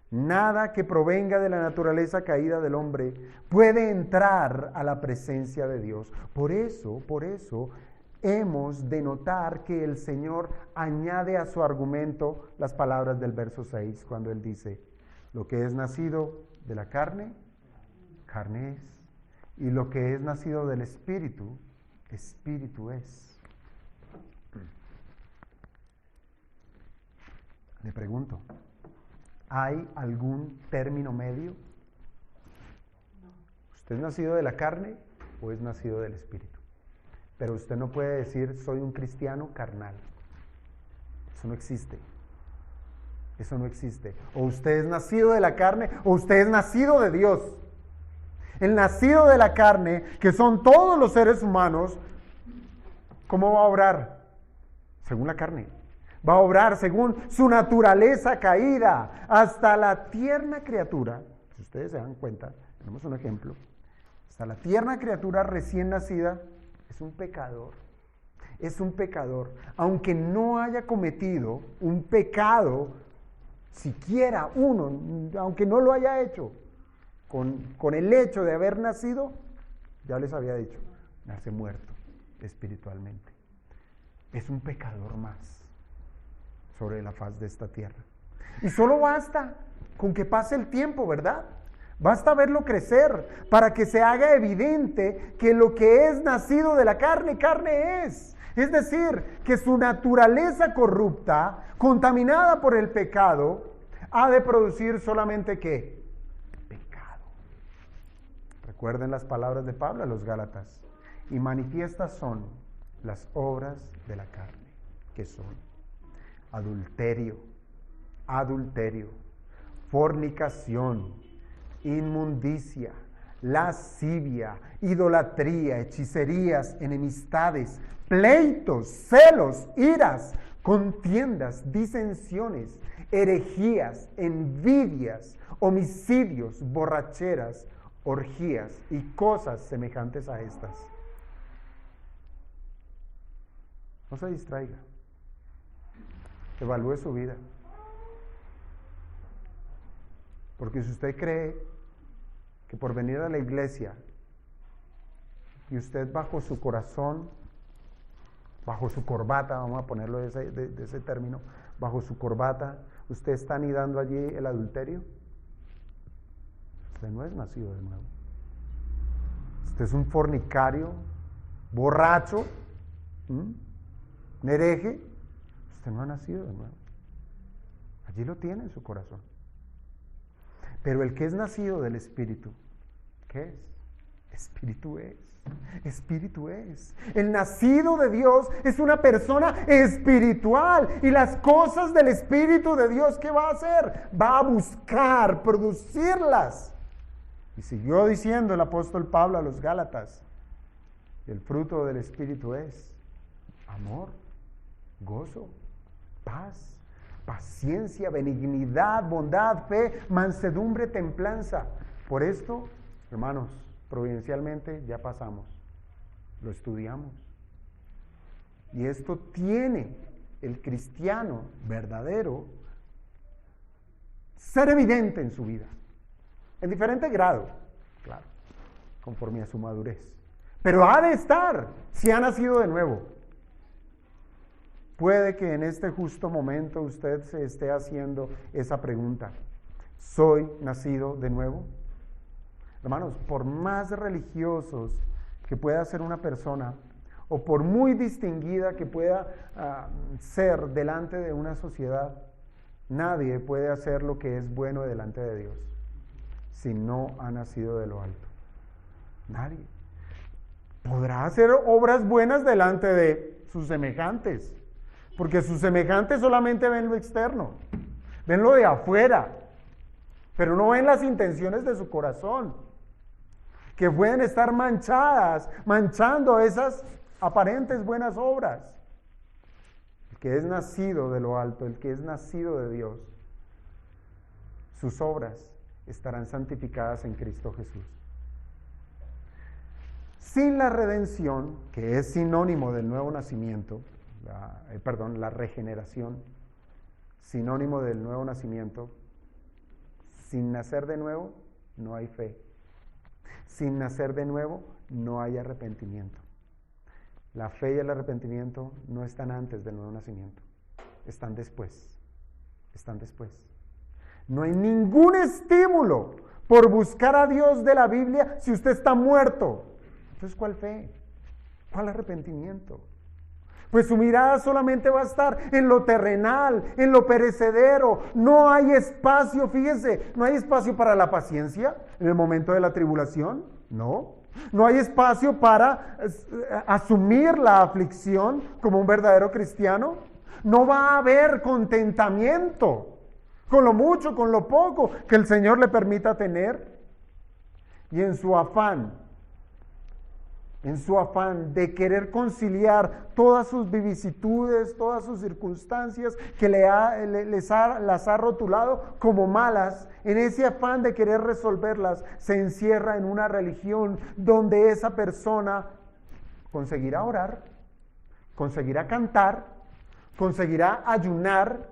Nada que provenga de la naturaleza caída del hombre puede entrar a la presencia de Dios. Por eso, hemos de notar que el Señor añade a su argumento las palabras del verso 6, cuando Él dice, lo que es nacido de la carne, carne es. Y lo que es nacido del Espíritu, Espíritu es. Le pregunto, ¿hay algún término medio? ¿Usted es nacido de la carne o es nacido del Espíritu? Pero usted no puede decir, soy un cristiano carnal. Eso no existe. Eso no existe. O usted es nacido de la carne o usted es nacido de Dios. El nacido de la carne, que son todos los seres humanos, ¿cómo va a obrar? Según la carne. Va a obrar según su naturaleza caída. Hasta la tierna criatura, si ustedes se dan cuenta, tenemos un ejemplo. Hasta la tierna criatura recién nacida es un pecador. Es un pecador. Aunque no haya cometido un pecado, siquiera uno, aunque no lo haya hecho, con el hecho de haber nacido, ya les había dicho, nace muerto espiritualmente. Es un pecador más sobre la faz de esta tierra. Y solo basta con que pase el tiempo, ¿verdad? Basta verlo crecer para que se haga evidente que lo que es nacido de la carne, carne es. Es decir, que su naturaleza corrupta, contaminada por el pecado, ha de producir solamente ¿qué? Pecado. Recuerden las palabras de Pablo a los Gálatas. Y manifiestas son las obras de la carne, que son adulterio, fornicación, inmundicia, lascivia, idolatría, hechicerías, enemistades, pleitos, celos, iras, contiendas, disensiones, herejías, envidias, homicidios, borracheras, orgías y cosas semejantes a estas. No se distraiga. Evalúe su vida. Porque si usted cree que por venir a la iglesia y usted bajo su corazón, bajo su corbata, vamos a ponerlo de ese término, bajo su corbata, usted está anidando allí el adulterio, usted no es nacido de nuevo. Usted es un fornicario, borracho, un hereje, usted no ha nacido de nuevo. Allí lo tiene en su corazón. Pero el que es nacido del Espíritu, ¿qué es? Espíritu es. Espíritu es. El nacido de Dios es una persona espiritual. Y las cosas del Espíritu de Dios, ¿qué va a hacer? Va a buscar, producirlas. Y siguió diciendo el apóstol Pablo a los Gálatas, el fruto del Espíritu es amor, gozo, paz, paciencia, benignidad, bondad, fe, mansedumbre, templanza. Por esto, hermanos, providencialmente ya pasamos, lo estudiamos. Y esto tiene el cristiano verdadero ser evidente en su vida, en diferente grado, claro, conforme a su madurez. Pero ha de estar, si ha nacido de nuevo. Puede que en este justo momento usted se esté haciendo esa pregunta. ¿Soy nacido de nuevo? Hermanos, por más religiosos que pueda ser una persona, o por muy distinguida que pueda ser delante de una sociedad, nadie puede hacer lo que es bueno delante de Dios, si no ha nacido de lo alto. Nadie. Podrá hacer obras buenas delante de sus semejantes, porque sus semejantes solamente ven lo externo, ven lo de afuera, pero no ven las intenciones de su corazón, que pueden estar manchando esas aparentes buenas obras. El que es nacido de lo alto, el que es nacido de Dios, sus obras estarán santificadas en Cristo Jesús. Sin la redención, que es sinónimo del nuevo nacimiento, la regeneración, sinónimo del nuevo nacimiento, sin nacer de nuevo no hay fe. Sin nacer de nuevo no hay arrepentimiento. La fe y el arrepentimiento no están antes del nuevo nacimiento, están después. Están después. No hay ningún estímulo por buscar a Dios de la Biblia si usted está muerto. Entonces, ¿cuál fe? ¿Cuál arrepentimiento? Pues su mirada solamente va a estar en lo terrenal, en lo perecedero. No hay espacio, fíjense, no hay espacio para la paciencia en el momento de la tribulación, no. No hay espacio para asumir la aflicción como un verdadero cristiano. No va a haber contentamiento con lo mucho, con lo poco que el Señor le permita tener. Y en su afán de querer conciliar todas sus vicisitudes, todas sus circunstancias que las ha rotulado como malas, en ese afán de querer resolverlas, se encierra en una religión donde esa persona conseguirá orar, conseguirá cantar, conseguirá ayunar,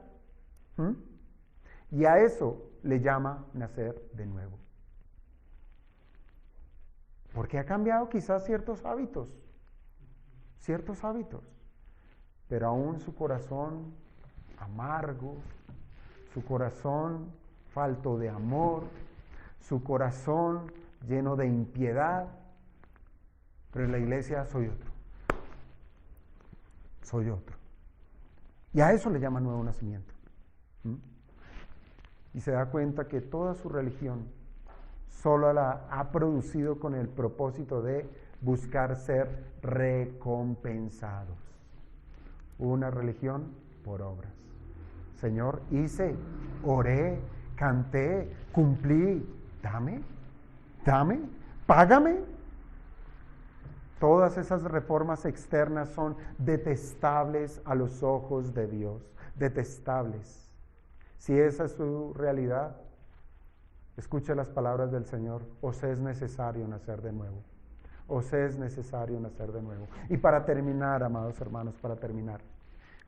y a eso le llama nacer de nuevo. Porque ha cambiado quizás ciertos hábitos, pero aún su corazón amargo, su corazón falto de amor, su corazón lleno de impiedad. Pero en la iglesia soy otro. Y a eso le llama nuevo nacimiento. Y se da cuenta que toda su religión solo la ha producido con el propósito de buscar ser recompensados. Una religión por obras. Señor, hice, oré, canté, cumplí, dame, págame. Todas esas reformas externas son detestables a los ojos de Dios, detestables. Si esa es su realidad, escuche las palabras del Señor: os es necesario nacer de nuevo. Os es necesario nacer de nuevo. Y para terminar, amados hermanos,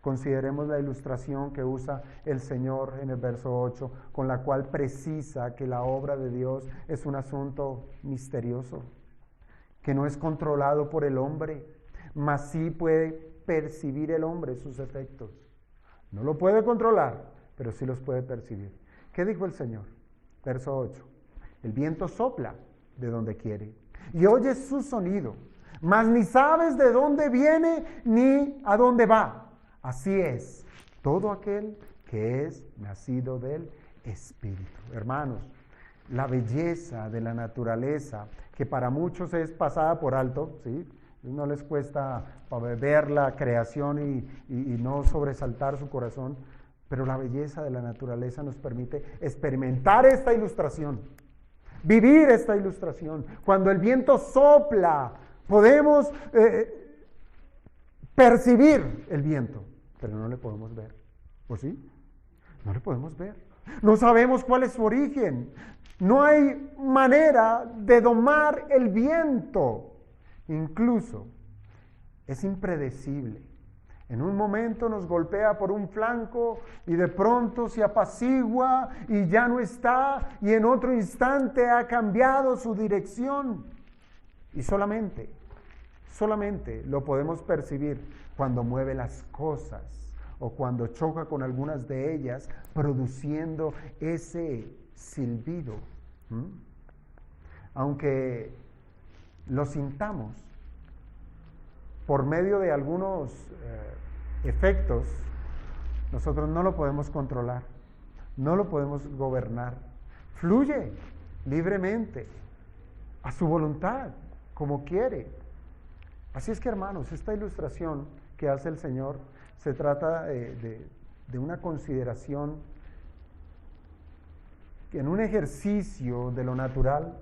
consideremos la ilustración que usa el Señor en el verso 8, con la cual precisa que la obra de Dios es un asunto misterioso, que no es controlado por el hombre, mas sí puede percibir el hombre sus efectos. No lo puede controlar, pero sí los puede percibir. ¿Qué dijo el Señor? Verso 8. El viento sopla de donde quiere y oyes su sonido, mas ni sabes de dónde viene ni a dónde va. Así es todo aquel que es nacido del Espíritu. Hermanos, la belleza de la naturaleza, que para muchos es pasada por alto, ¿sí? No les cuesta ver la creación y no sobresaltar su corazón, pero la belleza de la naturaleza nos permite experimentar esta ilustración, vivir esta ilustración. Cuando el viento sopla, podemos percibir el viento, pero no le podemos ver. ¿O sí? No le podemos ver. No sabemos cuál es su origen. No hay manera de domar el viento. Incluso es impredecible. En un momento nos golpea por un flanco y de pronto se apacigua y ya no está, y en otro instante ha cambiado su dirección. Y solamente lo podemos percibir cuando mueve las cosas o cuando choca con algunas de ellas, produciendo ese silbido. Aunque lo sintamos por medio de algunos efectos, nosotros no lo podemos controlar, no lo podemos gobernar. Fluye libremente, a su voluntad, como quiere. Así es que, hermanos, esta ilustración que hace el Señor se trata de una consideración en un ejercicio de lo natural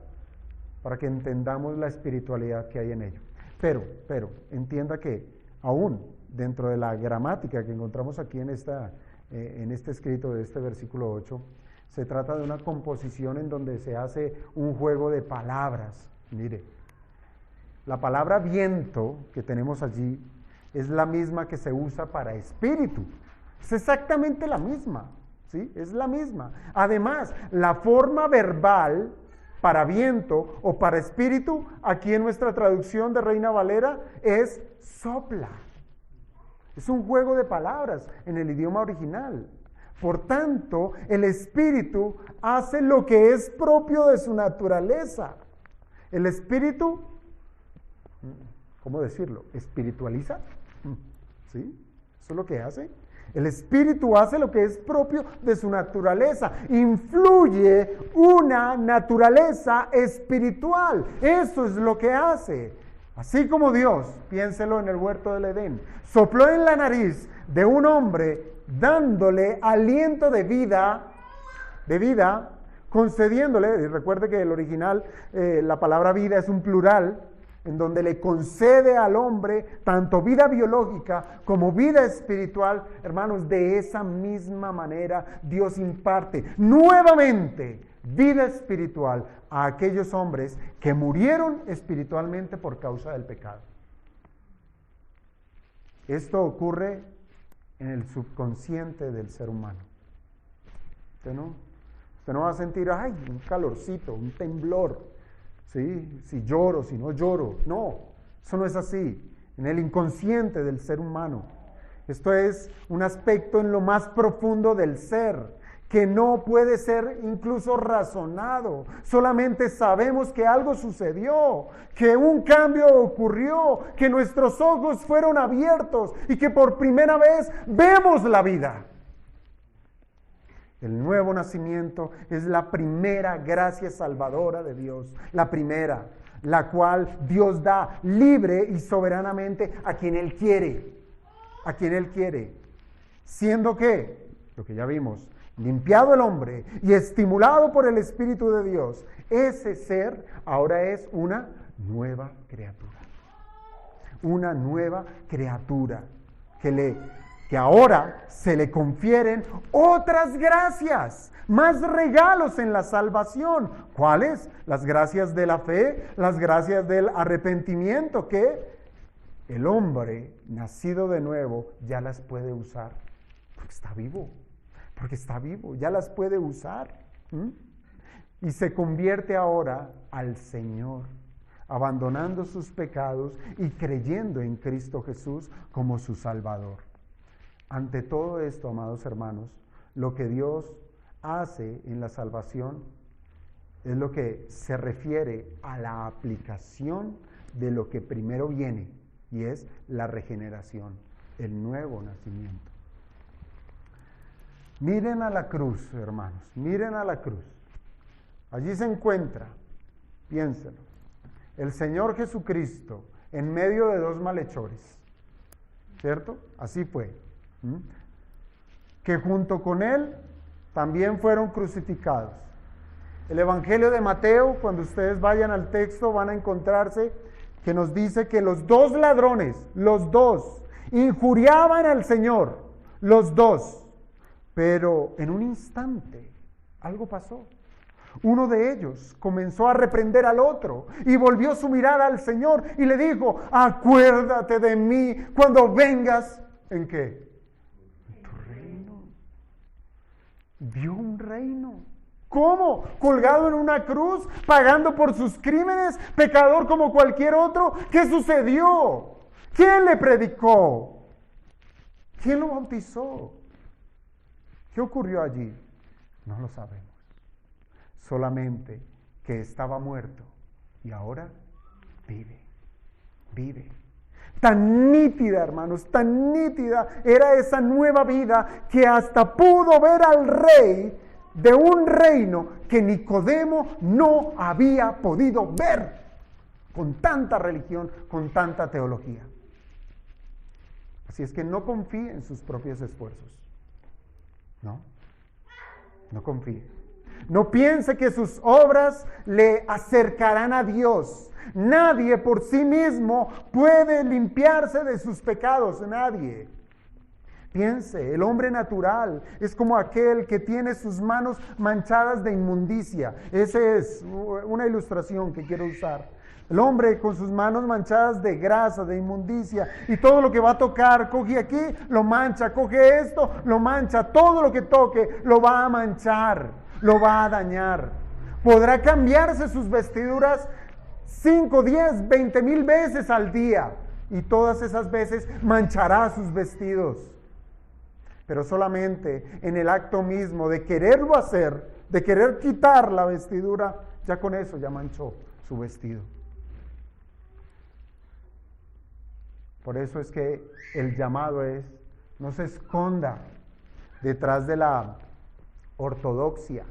para que entendamos la espiritualidad que hay en ello. Pero entienda que aún dentro de la gramática que encontramos aquí en este escrito de este versículo 8, se trata de una composición en donde se hace un juego de palabras. Mire, La palabra viento que tenemos allí es la misma que se usa para espíritu. Es exactamente la misma, ¿sí? Es la misma. Además, la forma verbal para viento o para espíritu, aquí en nuestra traducción de Reina Valera, es sopla. Es un juego de palabras en el idioma original. Por tanto, el espíritu hace lo que es propio de su naturaleza. El espíritu, ¿cómo decirlo? ¿Espiritualiza? ¿Sí? ¿Eso es lo que hace? El espíritu hace lo que es propio de su naturaleza. Influye una naturaleza espiritual. Eso es lo que hace. Así como Dios, piénselo en el huerto del Edén, sopló en la nariz de un hombre dándole aliento de vida, concediéndole, y recuerde que el original, la palabra vida es un plural, en donde le concede al hombre tanto vida biológica como vida espiritual. Hermanos, de esa misma manera Dios imparte nuevamente vida espiritual a aquellos hombres que murieron espiritualmente por causa del pecado. Esto ocurre en el subconsciente del ser humano. Usted no va a sentir, ay, un calorcito, un temblor, ¿sí? Si lloro, si no lloro. No, eso no es así. En el inconsciente del ser humano. Esto es un aspecto en lo más profundo del ser, que no puede ser incluso razonado. Solamente sabemos que algo sucedió, que un cambio ocurrió, que nuestros ojos fueron abiertos y que por primera vez vemos la vida. El nuevo nacimiento es la primera gracia salvadora de Dios, la primera, la cual Dios da libre y soberanamente a quien Él quiere, siendo que, lo que ya vimos, limpiado el hombre y estimulado por el Espíritu de Dios, ese ser ahora es una nueva criatura. Una nueva criatura que ahora se le confieren otras gracias, más regalos en la salvación. ¿Cuáles? Las gracias de la fe, las gracias del arrepentimiento, que el hombre nacido de nuevo ya las puede usar, porque está vivo, ya las puede usar. Y se convierte ahora al Señor, abandonando sus pecados y creyendo en Cristo Jesús como su Salvador. Ante todo esto, amados hermanos, lo que Dios hace en la salvación es lo que se refiere a la aplicación de lo que primero viene, y es la regeneración, el nuevo nacimiento. Miren a la cruz, hermanos, miren a la cruz. Allí se encuentra, piénselo, el Señor Jesucristo en medio de dos malhechores, ¿cierto? Así fue. Que junto con Él también fueron crucificados. El Evangelio de Mateo, cuando ustedes vayan al texto, van a encontrarse que nos dice que los dos ladrones, los dos, injuriaban al Señor, los dos. Pero en un instante algo pasó. Uno de ellos comenzó a reprender al otro y volvió su mirada al Señor y le dijo: acuérdate de mí cuando vengas. ¿En qué? En tu reino. Vio un reino. ¿Cómo? Colgado en una cruz, pagando por sus crímenes, pecador como cualquier otro. ¿Qué sucedió? ¿Quién le predicó? ¿Quién lo bautizó? ¿Qué ocurrió allí? No lo sabemos. Solamente que estaba muerto y ahora vive. Tan nítida, hermanos, tan nítida era esa nueva vida que hasta pudo ver al rey de un reino que Nicodemo no había podido ver, con tanta religión, con tanta teología. Así es que no confíe en sus propios esfuerzos. No confíe. No piense que sus obras le acercarán a Dios. Nadie por sí mismo puede limpiarse de sus pecados, nadie. Piense, el hombre natural es como aquel que tiene sus manos manchadas de inmundicia. Esa es una ilustración que quiero usar. El hombre con sus manos manchadas de grasa, de inmundicia, y todo lo que va a tocar, coge aquí, lo mancha, coge esto, lo mancha, todo lo que toque lo va a manchar, lo va a dañar. Podrá cambiarse sus vestiduras 5, 10, 20 mil veces al día, y todas esas veces manchará sus vestidos. Pero solamente en el acto mismo de quererlo hacer, de querer quitar la vestidura, ya con eso ya manchó su vestido. Por eso es que el llamado es, no se esconda detrás de la ortodoxia.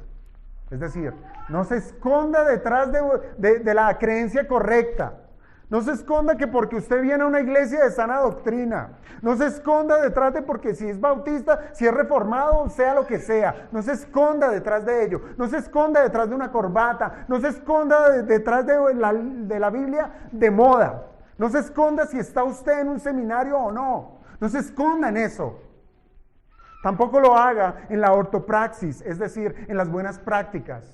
Es decir, no se esconda detrás de la creencia correcta. No se esconda que porque usted viene a una iglesia de sana doctrina. No se esconda detrás de porque si es bautista, si es reformado, sea lo que sea. No se esconda detrás de ello. No se esconda detrás de una corbata. No se esconda detrás de la Biblia de moda. No se esconda si está usted en un seminario o no. No se esconda en eso. Tampoco lo haga en la ortopraxis, es decir, en las buenas prácticas.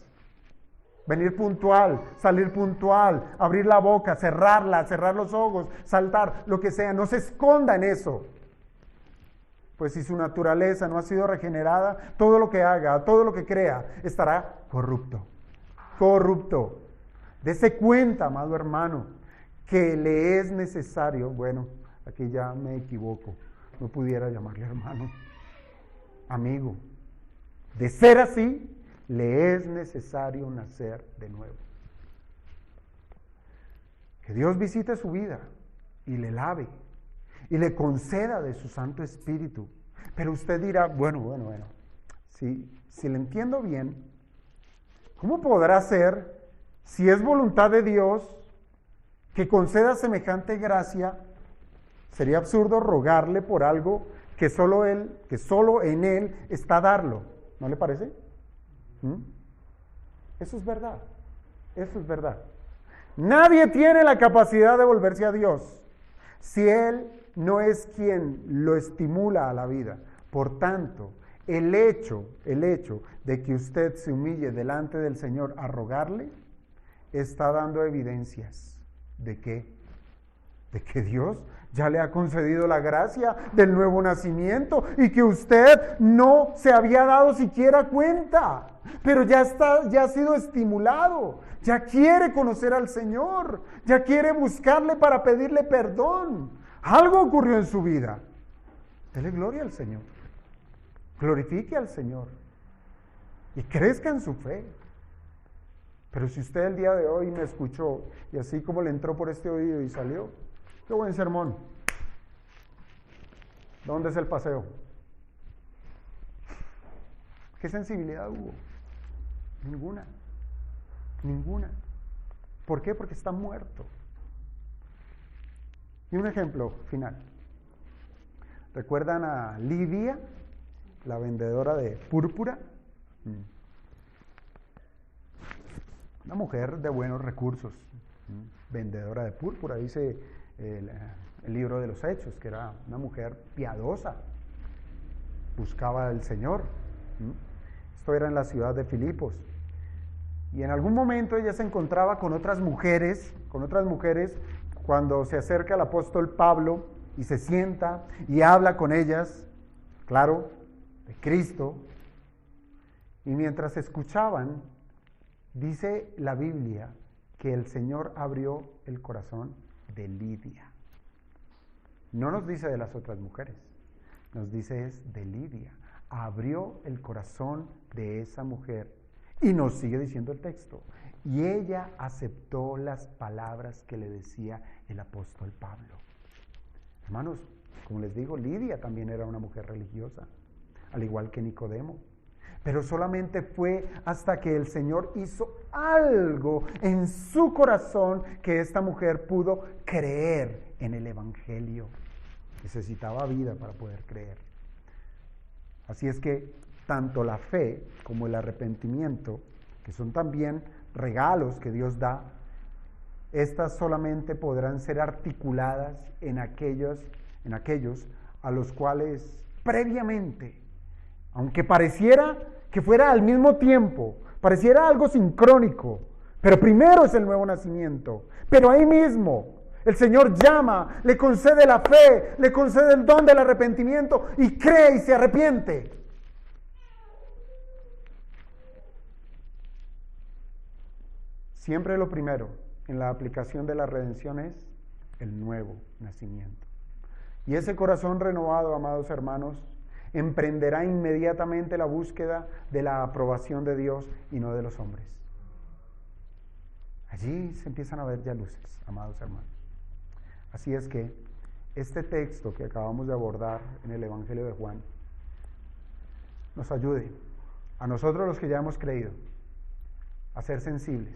Venir puntual, salir puntual, abrir la boca, cerrarla, cerrar los ojos, saltar, lo que sea. No se esconda en eso. Pues si su naturaleza no ha sido regenerada, todo lo que haga, todo lo que crea, estará corrupto. Corrupto. Dese cuenta, amado hermano, que le es necesario, bueno, aquí ya me equivoco, no pudiera llamarle hermano, amigo. De ser así, le es necesario nacer de nuevo. Que Dios visite su vida y le lave y le conceda de su Santo Espíritu. Pero usted dirá, bueno, si le entiendo bien, ¿cómo podrá ser, si es voluntad de Dios, que conceda semejante gracia? Sería absurdo rogarle por algo que solo en Él está darlo. ¿No le parece? Eso es verdad. Eso es verdad. Nadie tiene la capacidad de volverse a Dios si Él no es quien lo estimula a la vida. Por tanto, el hecho de que usted se humille delante del Señor a rogarle, está dando evidencias de que Dios ya le ha concedido la gracia del nuevo nacimiento y que usted no se había dado siquiera cuenta, pero ya ha sido estimulado, ya quiere conocer al Señor, ya quiere buscarle para pedirle perdón. Algo ocurrió en su vida. Dele gloria al Señor, glorifique al Señor y crezca en su fe. Pero si usted el día de hoy me escuchó y así como le entró por este oído y salió, qué buen sermón. ¿Dónde es el paseo? ¿Qué sensibilidad hubo? Ninguna. ¿Por qué? Porque está muerto. Y un ejemplo final. ¿Recuerdan a Lidia, la vendedora de púrpura? Una mujer de buenos recursos, vendedora de púrpura, dice el libro de los Hechos, que era una mujer piadosa, buscaba al Señor. Esto era en la ciudad de Filipos. Y en algún momento ella se encontraba con otras mujeres, cuando se acerca el apóstol Pablo y se sienta y habla con ellas, claro, de Cristo. Y mientras escuchaban, dice la Biblia que el Señor abrió el corazón de Lidia. No nos dice de las otras mujeres, nos dice es de Lidia. Abrió el corazón de esa mujer. Y nos sigue diciendo el texto. Y ella aceptó las palabras que le decía el apóstol Pablo. Hermanos, como les digo, Lidia también era una mujer religiosa, al igual que Nicodemo. Pero solamente fue hasta que el Señor hizo algo en su corazón que esta mujer pudo creer en el Evangelio. Necesitaba vida para poder creer. Así es que tanto la fe como el arrepentimiento, que son también regalos que Dios da, estas solamente podrán ser articuladas en aquellos a los cuales previamente, aunque pareciera que fuera al mismo tiempo, pareciera algo sincrónico, pero primero es el nuevo nacimiento. Pero ahí mismo el Señor llama, le concede la fe, le concede el don del arrepentimiento y cree y se arrepiente. Siempre lo primero en la aplicación de la redención es el nuevo nacimiento. Y ese corazón renovado, amados hermanos, emprenderá inmediatamente la búsqueda de la aprobación de Dios y no de los hombres. Allí se empiezan a ver ya luces, amados hermanos. Así es que este texto que acabamos de abordar en el Evangelio de Juan nos ayude a nosotros los que ya hemos creído a ser sensibles,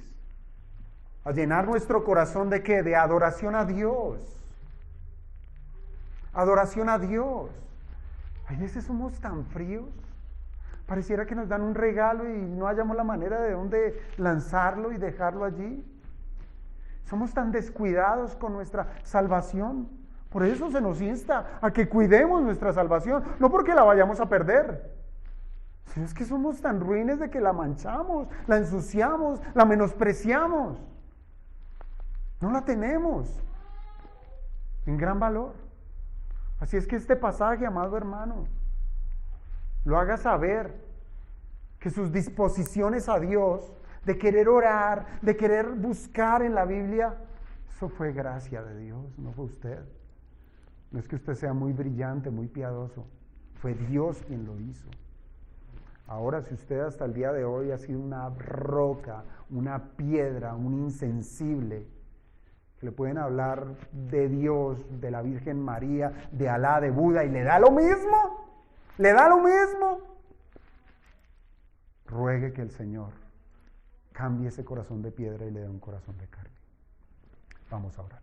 a llenar nuestro corazón ¿de qué? De adoración a Dios. Adoración a Dios. A veces somos tan fríos, pareciera que nos dan un regalo y no hallamos la manera de dónde lanzarlo y dejarlo allí. Somos tan descuidados con nuestra salvación. Por eso se nos insta a que cuidemos nuestra salvación, no porque la vayamos a perder, sino es que somos tan ruines de que la manchamos, la ensuciamos, la menospreciamos. No la tenemos en gran valor. Así es que este pasaje, amado hermano, lo haga saber que sus disposiciones a Dios, de querer orar, de querer buscar en la Biblia, eso fue gracia de Dios, no fue usted. No es que usted sea muy brillante, muy piadoso, fue Dios quien lo hizo. Ahora, si usted hasta el día de hoy ha sido una roca, una piedra, un insensible, que le pueden hablar de Dios, de la Virgen María, de Alá, de Buda, y le da lo mismo, ruegue que el Señor cambie ese corazón de piedra y le dé un corazón de carne. Vamos a orar.